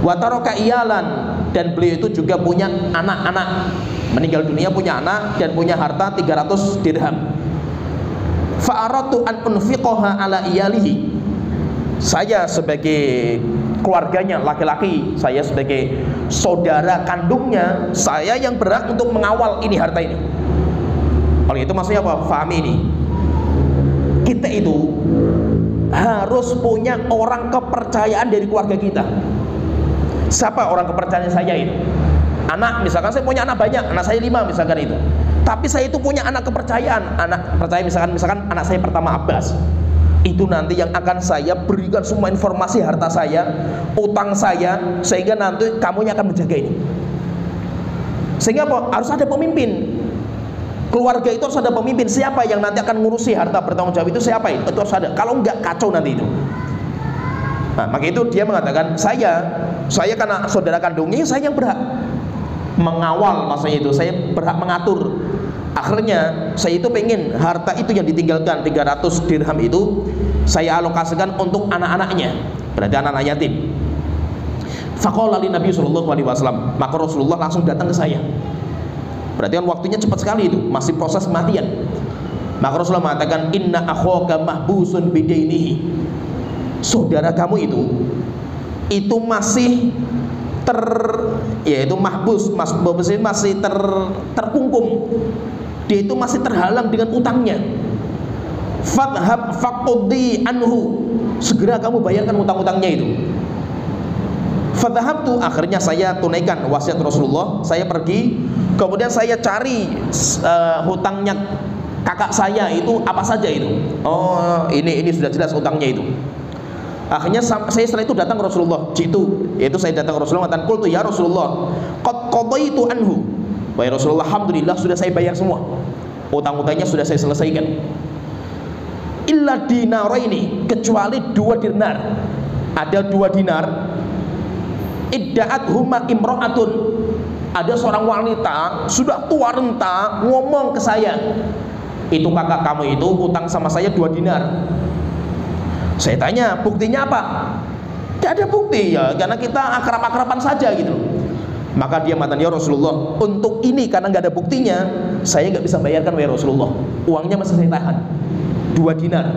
Wa taraka iyalan, dan beliau itu juga punya anak-anak. Meninggal dunia punya anak dan punya harta 300 dirham. Fa aradtu an unfiqaha ala iyalihi. Saya sebagai keluarganya laki-laki, saya sebagai saudara kandungnya, saya yang berhak untuk mengawal ini harta ini. Oleh itu maksudnya apa? Fahami ini. Kita itu harus punya orang kepercayaan dari keluarga kita. Siapa orang kepercayaan saya itu? Anak, misalkan saya punya anak banyak, anak saya 5 misalkan itu. Tapi saya itu punya anak kepercayaan, anak percaya misalkan anak saya pertama Abbas. Itu nanti yang akan saya berikan semua informasi harta saya, utang saya, sehingga nanti kamunya akan menjaga ini. Sehingga apa? Harus ada pemimpin. Keluarga itu harus ada pemimpin. Siapa yang nanti akan ngurusi harta bertanggung jawab itu, siapa itu? Itu harus ada. Kalau enggak, kacau nanti itu. Nah, maka itu dia mengatakan, saya karena saudara kandungnya, saya yang berhak mengawal, maksudnya itu saya berhak mengatur. Akhirnya saya itu pengen harta itu yang ditinggalkan 300 dirham itu saya alokasikan untuk anak-anaknya, berarti anak-anak yatim. Faqala li Nabi sallallahu alaihi wasallam, maka Rasulullah langsung datang ke saya. Berarti kan waktunya cepat sekali itu, masih proses kematian. Maka Rasulullah mengatakan, inna akhaka mahbusun bidainihi. Saudara kamu itu masih yaitu mahbus, masih terkungkung dia itu masih terhalang dengan utangnya. Fadhhab faqdi anhu, segera kamu bayarkan utang-utangnya itu. Fadhahabtu, akhirnya saya tunaikan wasiat Rasulullah. Saya pergi, kemudian saya cari hutangnya kakak saya itu apa saja itu. Oh, ini sudah jelas hutangnya itu. Akhirnya saya setelah itu datang ke Rasulullah. Yaitu saya datang ke Rasulullah dan qultu ya Rasulullah, qad qadaitu anhu. Wahai Rasulullah, alhamdulillah sudah saya bayar semua. Utang-utangnya sudah saya selesaikan. Illa dinaraini, kecuali 2 dinar. Ada 2 dinar. Idda'at huma imra'atun, ada seorang wanita sudah tua renta ngomong ke saya, itu kakak kamu itu utang sama saya 2 dinar. Saya tanya, buktinya apa? Tidak ada bukti ya, karena kita akrab-akraban saja gitu. Maka dia mengatakan, ya Rasulullah, untuk ini karena nggak ada buktinya, saya nggak bisa bayarkan ya Rasulullah. Uangnya masih saya tahan, 2 dinar.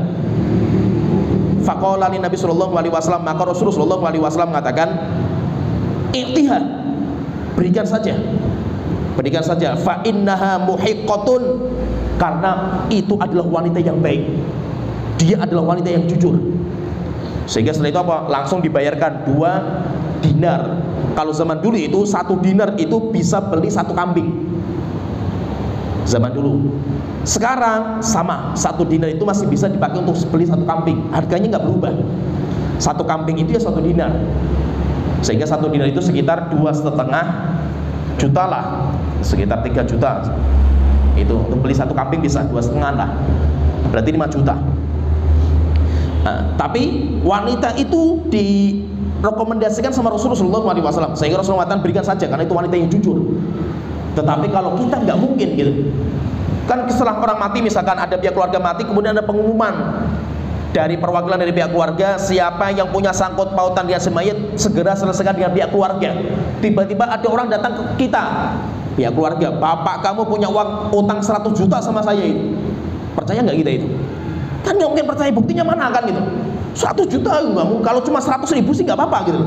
Faqala li Nabi sallallahu alaihi wasallam, maka Rasulullah sallallahu alaihi wasallam mengatakan, "I'tiha, berikan saja. Berikan saja, fa innaha muhiqqatun, karena itu adalah wanita yang baik. Dia adalah wanita yang jujur." Sehingga setelah itu apa? Langsung dibayarkan 2 dinar. Kalau zaman dulu itu 1 dinar itu bisa beli 1 kambing. Zaman dulu. Sekarang sama, 1 dinar itu masih bisa dipakai untuk beli 1 kambing. Harganya nggak berubah. 1 kambing itu ya 1 dinar. Sehingga 1 dinar itu sekitar 2,5 juta lah, sekitar 3 juta. Itu untuk beli 1 kambing bisa 2,5 lah. Berarti 5 juta. Nah, tapi wanita itu direkomendasikan sama Rasulullah SAW. Sehingga Rasulullah SAW berikan saja karena itu wanita yang jujur. Tetapi kalau kita nggak mungkin gitu. Kan setelah orang mati, misalkan ada pihak keluarga mati, kemudian ada pengumuman dari perwakilan dari pihak keluarga, siapa yang punya sangkut pautan dengan si mayit segera selesaikan dengan pihak keluarga. Tiba-tiba ada orang datang ke kita, pihak keluarga, bapak kamu punya uang utang 100 juta sama saya itu. Percaya nggak kita itu? Kan nggak mungkin percaya, buktinya mana kan gitu. 100 juta nggak mungkin, kalau cuma 100.000 sih nggak apa-apa gitu.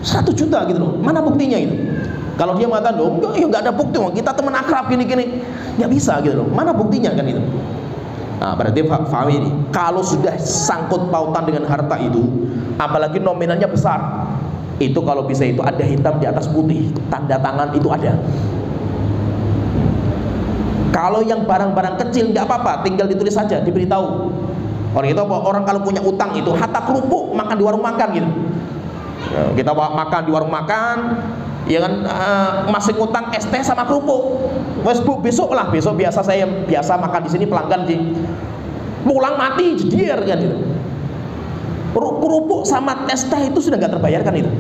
100 juta gitu loh, mana buktinya itu? Kalau dia mengatakan, oh enggak, ya nggak ada bukti, kita teman akrab gini-gini, nggak bisa gitu loh. Mana buktinya kan itu? Nah, berarti paham ini. Kalau sudah sangkut pautan dengan harta itu, apalagi nominalnya besar, itu kalau bisa itu ada hitam di atas putih, tanda tangan itu ada. Kalau yang barang-barang kecil nggak apa-apa, tinggal ditulis saja, diberitahu. Orang itu orang kalau punya utang itu, hatta kerupuk makan di warung makan gitu. Kita makan di warung makan, ya kan, masih ngutang es teh sama kerupuk. Wes bu, besok lah, besok saya biasa makan di sini pelanggan sih. Pulang mati jedier kan gitu. Kerupuk sama es teh itu sudah nggak terbayarkan itu.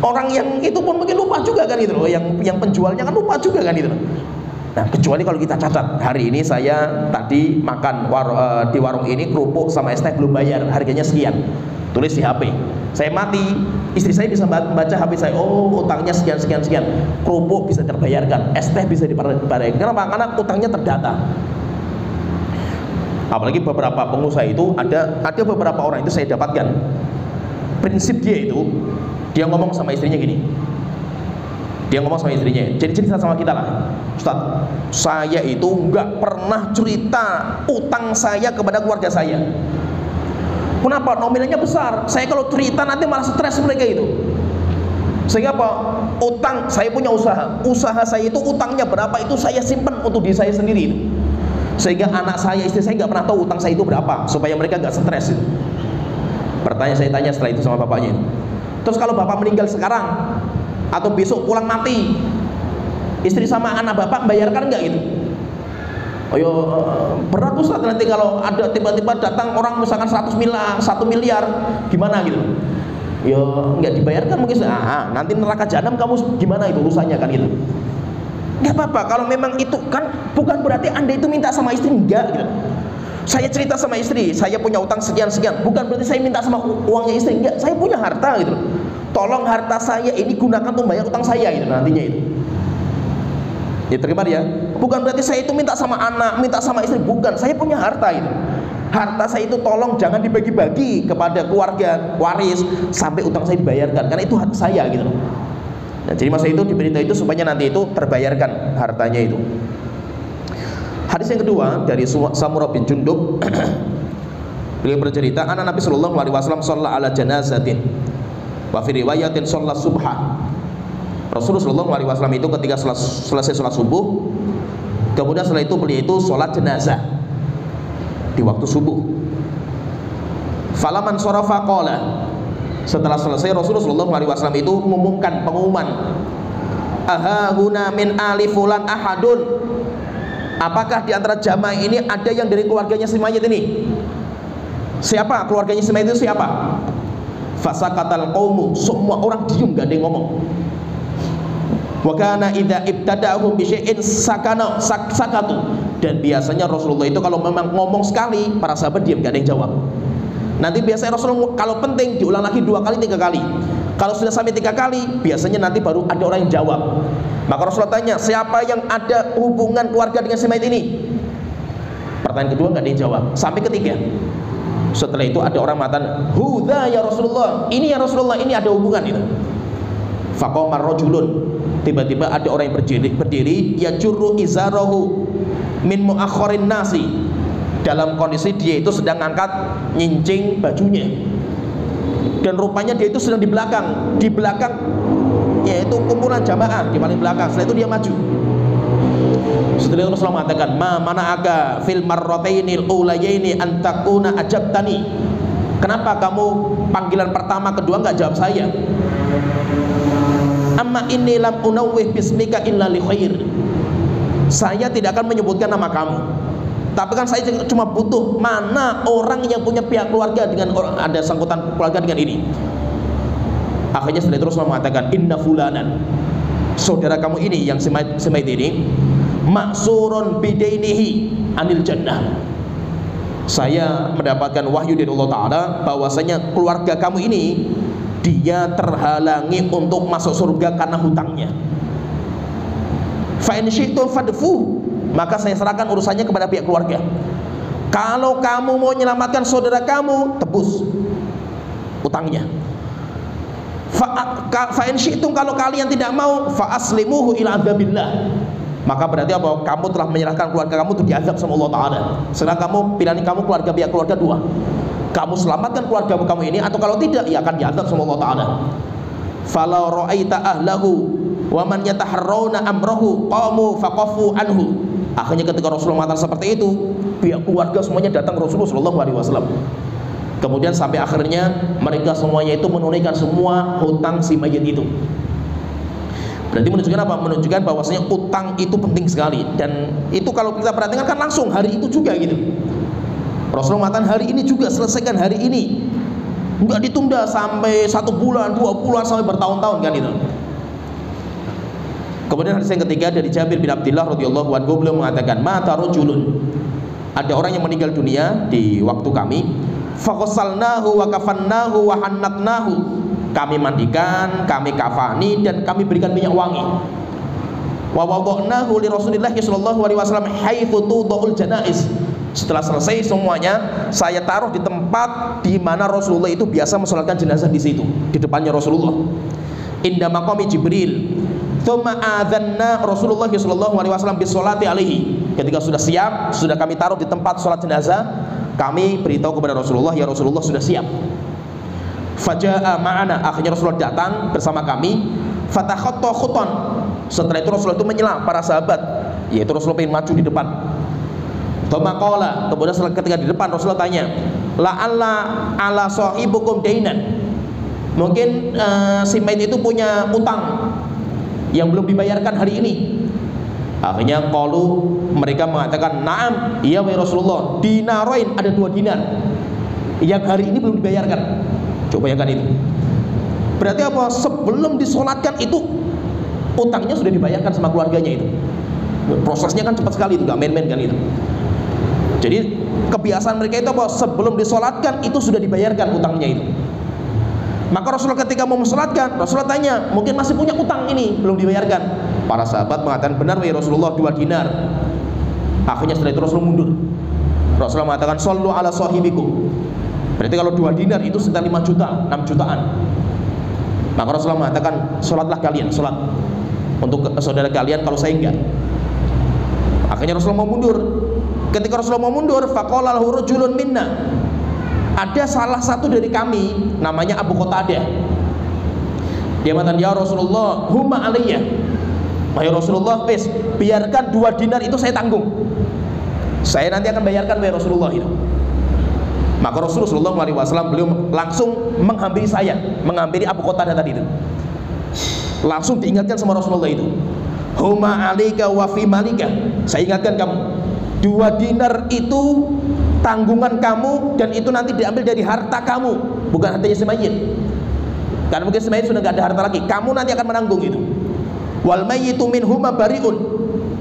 Orang yang itu pun mungkin lupa juga kan itu loh. Yang penjualnya kan lupa juga kan itu. Nah, kecuali kalau kita catat, hari ini saya tadi makan di warung ini kerupuk sama es teh belum bayar, harganya sekian. Tulis di HP. Saya mati, istri saya bisa baca HP saya. Oh, utangnya sekian. Kerupuk bisa terbayarkan, es teh bisa dibayarkan. Kenapa? Karena utangnya terdata. Apalagi beberapa pengusaha itu ada beberapa orang itu saya dapatkan. Prinsip dia itu, dia ngomong sama istrinya gini. Jadi cerita sama kita lah, Ustaz, saya itu nggak pernah cerita utang saya kepada keluarga saya. Kenapa? Nominalnya besar. Saya kalau cerita nanti malah stres mereka itu. Sehingga apa? Utang, saya punya usaha saya itu utangnya berapa itu saya simpan untuk diri saya sendiri itu. Sehingga anak saya, istri saya nggak pernah tahu utang saya itu berapa, supaya mereka nggak stres itu. Saya tanya setelah itu sama bapaknya. Terus kalau bapak meninggal sekarang atau besok pulang mati, istri sama anak bapak bayarkan nggak gitu? Oh yo, berat Ustaz nanti kalau ada tiba-tiba datang orang misalkan 1 miliar gimana gitu. Yo nggak dibayarkan mungkin. Nanti neraka jahanam kamu gimana itu urusannya kan gitu. Nggak apa-apa, kalau memang itu kan bukan berarti Anda itu minta sama istri, enggak gitu. Saya cerita sama istri, saya punya utang sekian, bukan berarti saya minta sama uangnya istri, enggak. Saya punya harta gitu. Tolong harta saya ini gunakan untuk bayar utang saya gitu nantinya itu. Ya terima ya. Bukan berarti saya itu minta sama anak, minta sama istri, bukan. Saya punya harta itu. Harta saya itu tolong jangan dibagi-bagi kepada keluarga waris sampai utang saya dibayarkan, karena itu hak saya gitu. Nah, jadi masa itu diberitahu itu supaya nanti itu terbayarkan hartanya itu. Hadis yang kedua dari Samurah bin Jundub. Beliau bercerita, anak Nabi sallallahu alaihi wasallam shalla ala janazatin wa fi riwayatin shalla subha. Rasulullah sallallahu alaihi wasallam itu ketika selesai sholat subuh, kemudian setelah itu beliau itu sholat jenazah di waktu subuh. Falaman sarafa qala, setelah selesai Rasulullah sallallahu alaihi wasallam itu mengumumkan pengumuman, aha huna min ali fulan ahadun, apakah di antara jamaah ini ada yang dari keluarganya si mayit ini? Siapa keluarganya si mayit itu siapa? Fasakatal qaumu, semua orang diam, gak ada yang ngomong. Wa kana idza ibtada'ahum bi syai'in sakatu. Dan biasanya Rasulullah itu kalau memang ngomong sekali, para sahabat diam, gak ada yang jawab. Nanti biasanya Rasulullah kalau penting diulang lagi 2 kali 3 kali. Kalau sudah sampai 3 kali, biasanya nanti baru ada orang yang jawab. Maka Rasulullah tanya, siapa yang ada hubungan keluarga dengan si mayit ini? Pertanyaan kedua nggak ada yang jawab. Sampai ketiga, setelah itu ada orang mengatakan, hudha ya Rasulullah, ini ya Rasulullah, ini ada hubungan itu. Faqamar rajulun, tiba-tiba ada orang yang berdiri yajurru izarahu min muakhirin nasi, dalam kondisi dia itu sedang angkat nyincing bajunya, dan rupanya dia itu sedang di belakang yaitu kumpulan jamaah di paling belakang. Setelah itu dia maju. Setelah itu Rasulullah mengatakan, ma mana'aka fil marratainil ulayaini an takuna ajabtani, kenapa kamu panggilan pertama kedua enggak jawab saya? Amma inni lam unawwih bismika illa li khair, saya tidak akan menyebutkan nama kamu, tapi kan saya cuma butuh mana orang yang punya pihak keluarga dengan orang, ada sangkutan keluarga dengan ini. Akhirnya setelah itu Rasulullah mengatakan, inna fulanan, saudara kamu ini yang semayit ini, maksurun bidainihi anil jannah, saya mendapatkan wahyu dari Allah Ta'ala bahwasanya keluarga kamu ini dia terhalangi untuk masuk surga karena hutangnya. Fa in syi'tum fadfu, maka saya serahkan urusannya kepada pihak keluarga. Kalau kamu mau menyelamatkan saudara kamu, tebus utangnya. Fa in syi'tum, kalau kalian tidak mau, fa aslimuhu ila adzabillah, maka berarti apa? Kamu telah menyerahkan keluarga kamu untuk diazab sama Allah Ta'ala. Sedang kamu pilihan kamu pihak keluarga 2. Kamu selamatkan keluarga kamu ini, atau kalau tidak, ya akan diazab sama Allah Ta'ala. Falau ra'aita ahlahu wa man yataharrauna amrahu qamu faqafu anhu. Akhirnya ketika Rasulullah mengatakan seperti itu, pihak keluarga semuanya datang Rasulullah SAW. Kemudian sampai akhirnya mereka semuanya itu menunaikan semua hutang si mayit itu. Berarti menunjukkan apa? Menunjukkan bahwasanya utang itu penting sekali. Dan itu kalau kita perhatikan kan langsung hari itu juga gitu. Rasulullah mengatakan hari ini juga, selesaikan hari ini, enggak ditunda sampai 1 bulan, 2 bulan, sampai bertahun-tahun kan itu. Kemudian hadis yang ketiga dari Jabir bin Abdullah radhiyallahu anhu, beliau mengatakan, mata rajulun, ada orang yang meninggal dunia di waktu kami, faghassalnahu wa kafannahu wa hannatnahu, kami mandikan, kami kafani, dan kami berikan minyak wangi. Wa wada'nahu li Rasulillah sallallahu alaihi wasallam haitsu tudha'ul janaiz. Setelah selesai semuanya, saya taruh di tempat di mana Rasulullah itu biasa mensolatkan jenazah, di situ, di depannya Rasulullah. Inda maqami Jibril. Tsumma adzanna Rasulullah sallallahu alaihi wasallam bisolati alaihi. Ketika sudah siap, sudah kami taruh di tempat sholat jenazah, kami beritahu kepada Rasulullah, ya Rasulullah sudah siap. Faja'a ma'ana, akhirnya Rasulullah datang bersama kami. Fatakhatta khutan, setelah itu Rasulullah itu menyela para sahabat, yaitu Rasulullah ingin maju di depan. Qala, kemudian ketika di depan Rasulullah tanya, la'alla ala sahibukum dainan, mungkin si mayit itu punya utang yang belum dibayarkan hari ini. Akhirnya qalu, mereka mengatakan, na'am, iya wahai Rasulullah, dinarain, ada 2 dinar yang hari ini belum dibayarkan. Coba bayangkan itu. Berarti apa? Sebelum disolatkan itu utangnya sudah dibayarkan sama keluarganya itu. Prosesnya kan cepat sekali itu, gak main-main kan itu. Jadi kebiasaan mereka itu apa? Sebelum disolatkan itu sudah dibayarkan utangnya itu. Maka Rasulullah ketika mau mensolatkan, Rasulullah tanya, mungkin masih punya utang ini belum dibayarkan. Para sahabat mengatakan, benar wahai Rasulullah, 2 dinar. Akhirnya setelah itu Rasulullah mundur. Rasulullah mengatakan, sallu ala sahibikum. Berarti kalau 2 dinar itu sekitar 5 juta, 6 jutaan. Maka Rasulullah mengatakan, sholatlah kalian, sholat untuk saudara kalian, kalau saya enggak. Akhirnya Rasulullah mau mundur. Ketika Rasulullah mau mundur, faqala lahu rajulun minna, ada salah satu dari kami namanya Abu Qatadah. Dia mengatakan, ya Rasulullah, huma aliyya. Ya Rasulullah, wis biarkan 2 dinar itu saya tanggung. Saya nanti akan bayarkan ya Rasulullah itu. Maka Rasulullah SAW beliau langsung menghampiri saya, menghampiri Abu Qatadah tadi itu. Langsung diingatkan sama Rasulullah itu. Huma alika wa fi malika. Saya ingatkan kamu, 2 dinar itu tanggungan kamu dan itu nanti diambil dari harta kamu, bukan hartanya si mayit. Karena mungkin si mayit sudah tidak ada harta lagi, kamu nanti akan menanggung itu. Wal mayyitu minhuma bari'un,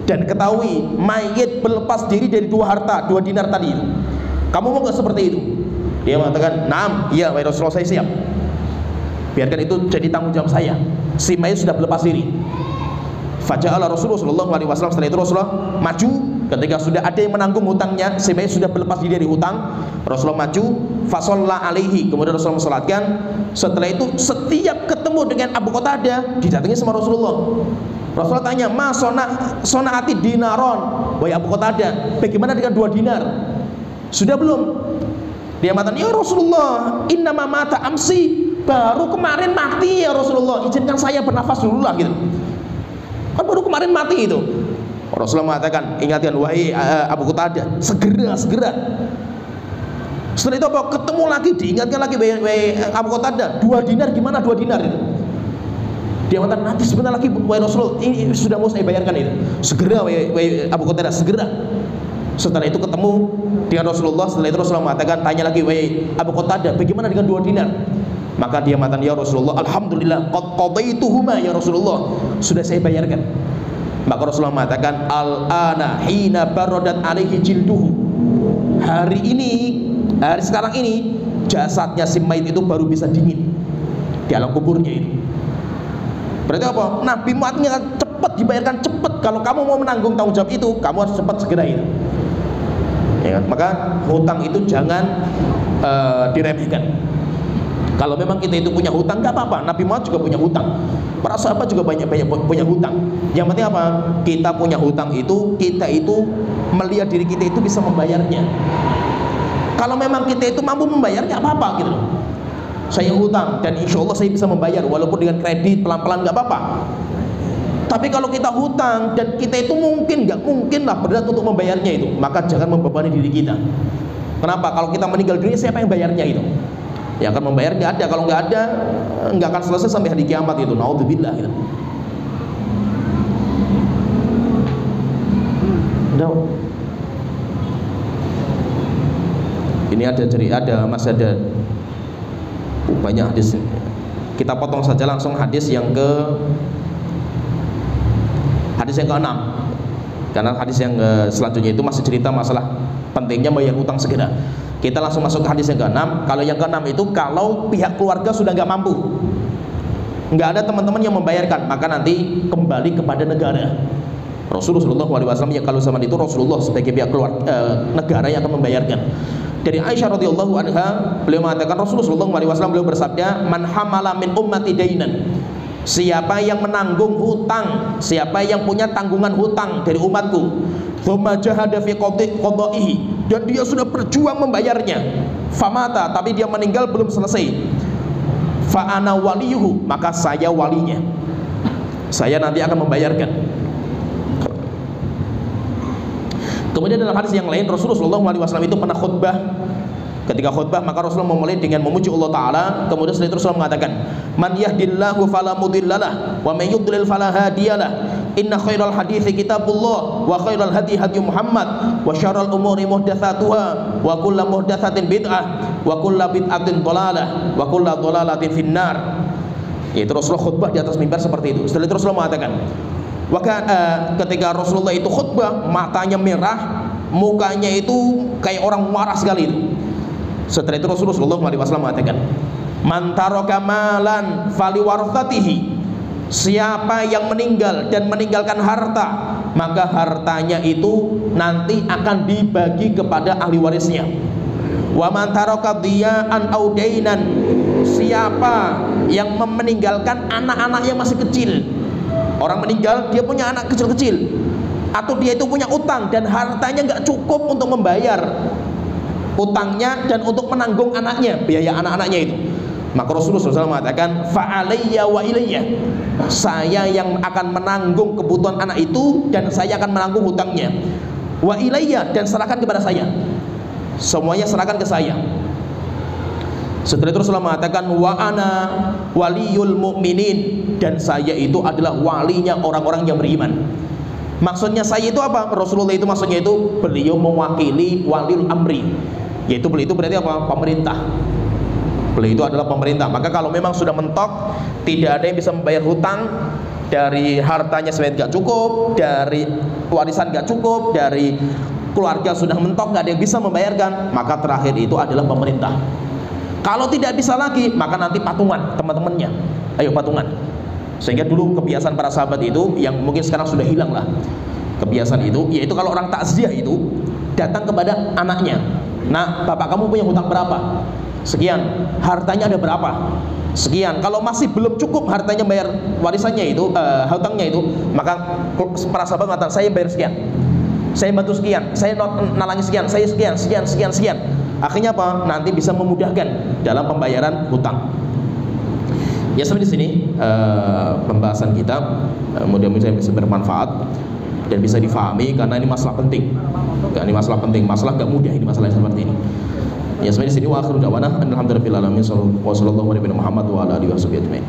dan ketahui mayit berlepas diri dari 2 harta, 2 dinar tadi itu. Kamu mau nggak seperti itu? Dia mengatakan, "Naam, iya wahai Rasulullah, saya siap. Biarkan itu jadi tanggung jawab saya. Si mayit sudah berlepas diri." Faja'ala Rasulullah sallallahu alaihi wasallam, setelah itu Rasulullah maju ketika sudah ada yang menanggung hutangnya, si mayit sudah berlepas diri dari hutang. Rasulullah maju, fasalla alaihi, kemudian Rasulullah mensalatkan. Setelah itu setiap ketemu dengan Abu Qatadah didatangi sama Rasulullah. Rasulullah tanya, "Ma sona'ati dinaron?" Wahai Abu Qatadah, bagaimana dengan 2 dinar? Sudah belum? Dia mengatakan, "Ya Rasulullah, innama mata amsi, baru kemarin mati ya Rasulullah, izinkan saya bernafas dulu lah," gitu. Kan baru kemarin mati itu. Rasulullah mengatakan, ingatkan, wahai Abu Qatadah, segera. Setelah itu apa? Ketemu lagi, diingatkan lagi, wahai Abu Qatadah, 2 dinar gimana 2 dinar itu? Dia mengatakan, nanti sebentar lagi wahai Rasul, ini sudah mau saya bayarkan itu. Segera wahai Abu Qatadah, segera. Setelah itu ketemu dengan Rasulullah. Setelah itu Rasulullah mengatakan, tanya lagi, wahai Abu Qatadah, bagaimana dengan 2 dinar? Maka dia mengatakan, ya Rasulullah, alhamdulillah, qad qadaituhuma ya Rasulullah, sudah saya bayarkan. Maka Rasulullah mengatakan, al-ana hina baradat alaihi jilduhu, hari sekarang ini jasadnya si mayit itu baru bisa dingin di alam kuburnya itu. Berarti apa? Nabi matinya cepat, dibayarkan cepat. Kalau kamu mau menanggung tanggung jawab itu, kamu harus cepat segera itu. Ya, maka hutang itu jangan diremehkan. Kalau memang kita itu punya hutang, nggak apa-apa. Nabi Muhammad juga punya hutang. Para sahabat juga banyak punya hutang. Yang penting apa? Kita punya hutang itu, kita itu melihat diri kita itu bisa membayarnya. Kalau memang kita itu mampu membayar, nggak apa-apa gitu. Saya hutang dan insya Allah saya bisa membayar, walaupun dengan kredit pelan-pelan nggak apa-apa. Tapi kalau kita hutang dan kita itu nggak mungkin lah berat untuk membayarnya itu, maka jangan membebani diri kita. Kenapa? Kalau kita meninggal dunia, siapa yang bayarnya itu? Yang akan membayar nggak ada. Kalau nggak ada, nggak akan selesai sampai hari kiamat itu. Naudzubillah gitu. Ini ada masih ada banyak hadis. Kita potong saja langsung hadis yang ke-6. Karena hadis yang selanjutnya itu masih cerita masalah pentingnya bayar utang segera. Kita langsung masuk ke hadis yang ke-6. Kalau yang ke-6 itu kalau pihak keluarga sudah nggak mampu, nggak ada teman-teman yang membayarkan, maka nanti kembali kepada negara. Rasulullah SAW, ya kalau zaman itu Rasulullah sebagai pihak negara yang akan membayarkan. Dari Aisyah radhiyallahu anha, beliau mengatakan Rasulullah SAW beliau bersabda, "Man hamala min ummati dainan." Siapa yang menanggung hutang, siapa yang punya tanggungan hutang dari umatku, thumma jahada fi qada'ihi, dan dia sudah berjuang membayarnya, famata, tapi dia meninggal belum selesai, fa ana waliyuhu, maka saya walinya, saya nanti akan membayarkan. Kemudian dalam hadis yang lain Rasulullah SAW itu pernah khutbah. Ketika khutbah maka Rasulullah memulai dengan memuji Allah Ta'ala. Kemudian setelah itu Rasulullah mengatakan, "Man yahdillahu fala mudhillalah wa man yudlil fala hadiyalah. Inna khairal hadithi kitabullah wa khairal hadi hadi Muhammad wa syarrul umuri muhdatsatuha wa kullu muhdatsatin bid'ah wa kullu bid'atin dhalalah wa kullu dhalalatin finnar." Itu Rasulullah khutbah di atas mimbar seperti itu. Setelah itu Rasulullah mengatakan, ketika Rasulullah itu khutbah, matanya merah, mukanya itu kayak orang marah sekali itu. Setelah itu Rasulullah SAW mengatakan, "Man taraka malan faliwarathatihi." Siapa yang meninggal dan meninggalkan harta, maka hartanya itu nanti akan dibagi kepada ahli warisnya. Wa man taraka diya'an aw dainan. Siapa yang meninggalkan anak-anak yang masih kecil. Orang meninggal, dia punya anak kecil-kecil. atau dia itu punya utang dan hartanya nggak cukup untuk membayar utangnya dan untuk menanggung anaknya, biaya anak-anaknya itu, maka Rasulullah SAW mengatakan fa'alayya wa ilayya, saya yang akan menanggung kebutuhan anak itu dan saya akan menanggung hutangnya, wa ilayya, dan serahkan kepada saya, semuanya serahkan ke saya. Setelah itu Rasulullah mengatakan wa ana waliyul mu'minin, dan saya itu adalah walinya orang-orang yang beriman. Maksudnya saya itu apa? Rasulullah itu maksudnya itu beliau mewakili waliul amri, yaitu beliau itu berarti apa? Pemerintah. Beliau itu adalah pemerintah. Maka kalau memang sudah mentok, tidak ada yang bisa membayar hutang, dari hartanya sebenarnya nggak cukup, dari warisan nggak cukup, dari keluarga sudah mentok, nggak ada yang bisa membayarkan, maka terakhir itu adalah pemerintah. Kalau tidak bisa lagi, maka nanti patungan teman-temannya, ayo patungan. Sehingga dulu kebiasaan para sahabat itu yang mungkin sekarang sudah hilang lah, kebiasaan itu, yaitu kalau orang takziah itu datang kepada anaknya, nah bapak kamu punya hutang berapa? Sekian. Hartanya ada berapa? Sekian. Kalau masih belum cukup hartanya bayar warisannya itu, hutangnya itu, maka para sahabat mengatakan saya bayar sekian, saya bantu sekian, saya nalangi sekian, saya sekian. Akhirnya apa? Nanti bisa memudahkan dalam pembayaran hutang. Ya, sampai di sini pembahasan kita, mudah-mudahan bisa bermanfaat dan bisa difahami, karena ini masalah penting. Ini masalah penting, masalah gak mudah ini, masalah yang seperti ini. Ya, sampai di sini wa akhiru da'wana alhamdulillahirabbil alamin, sallallahu alaihi wa sallam Muhammad wa ala alihi wasallam.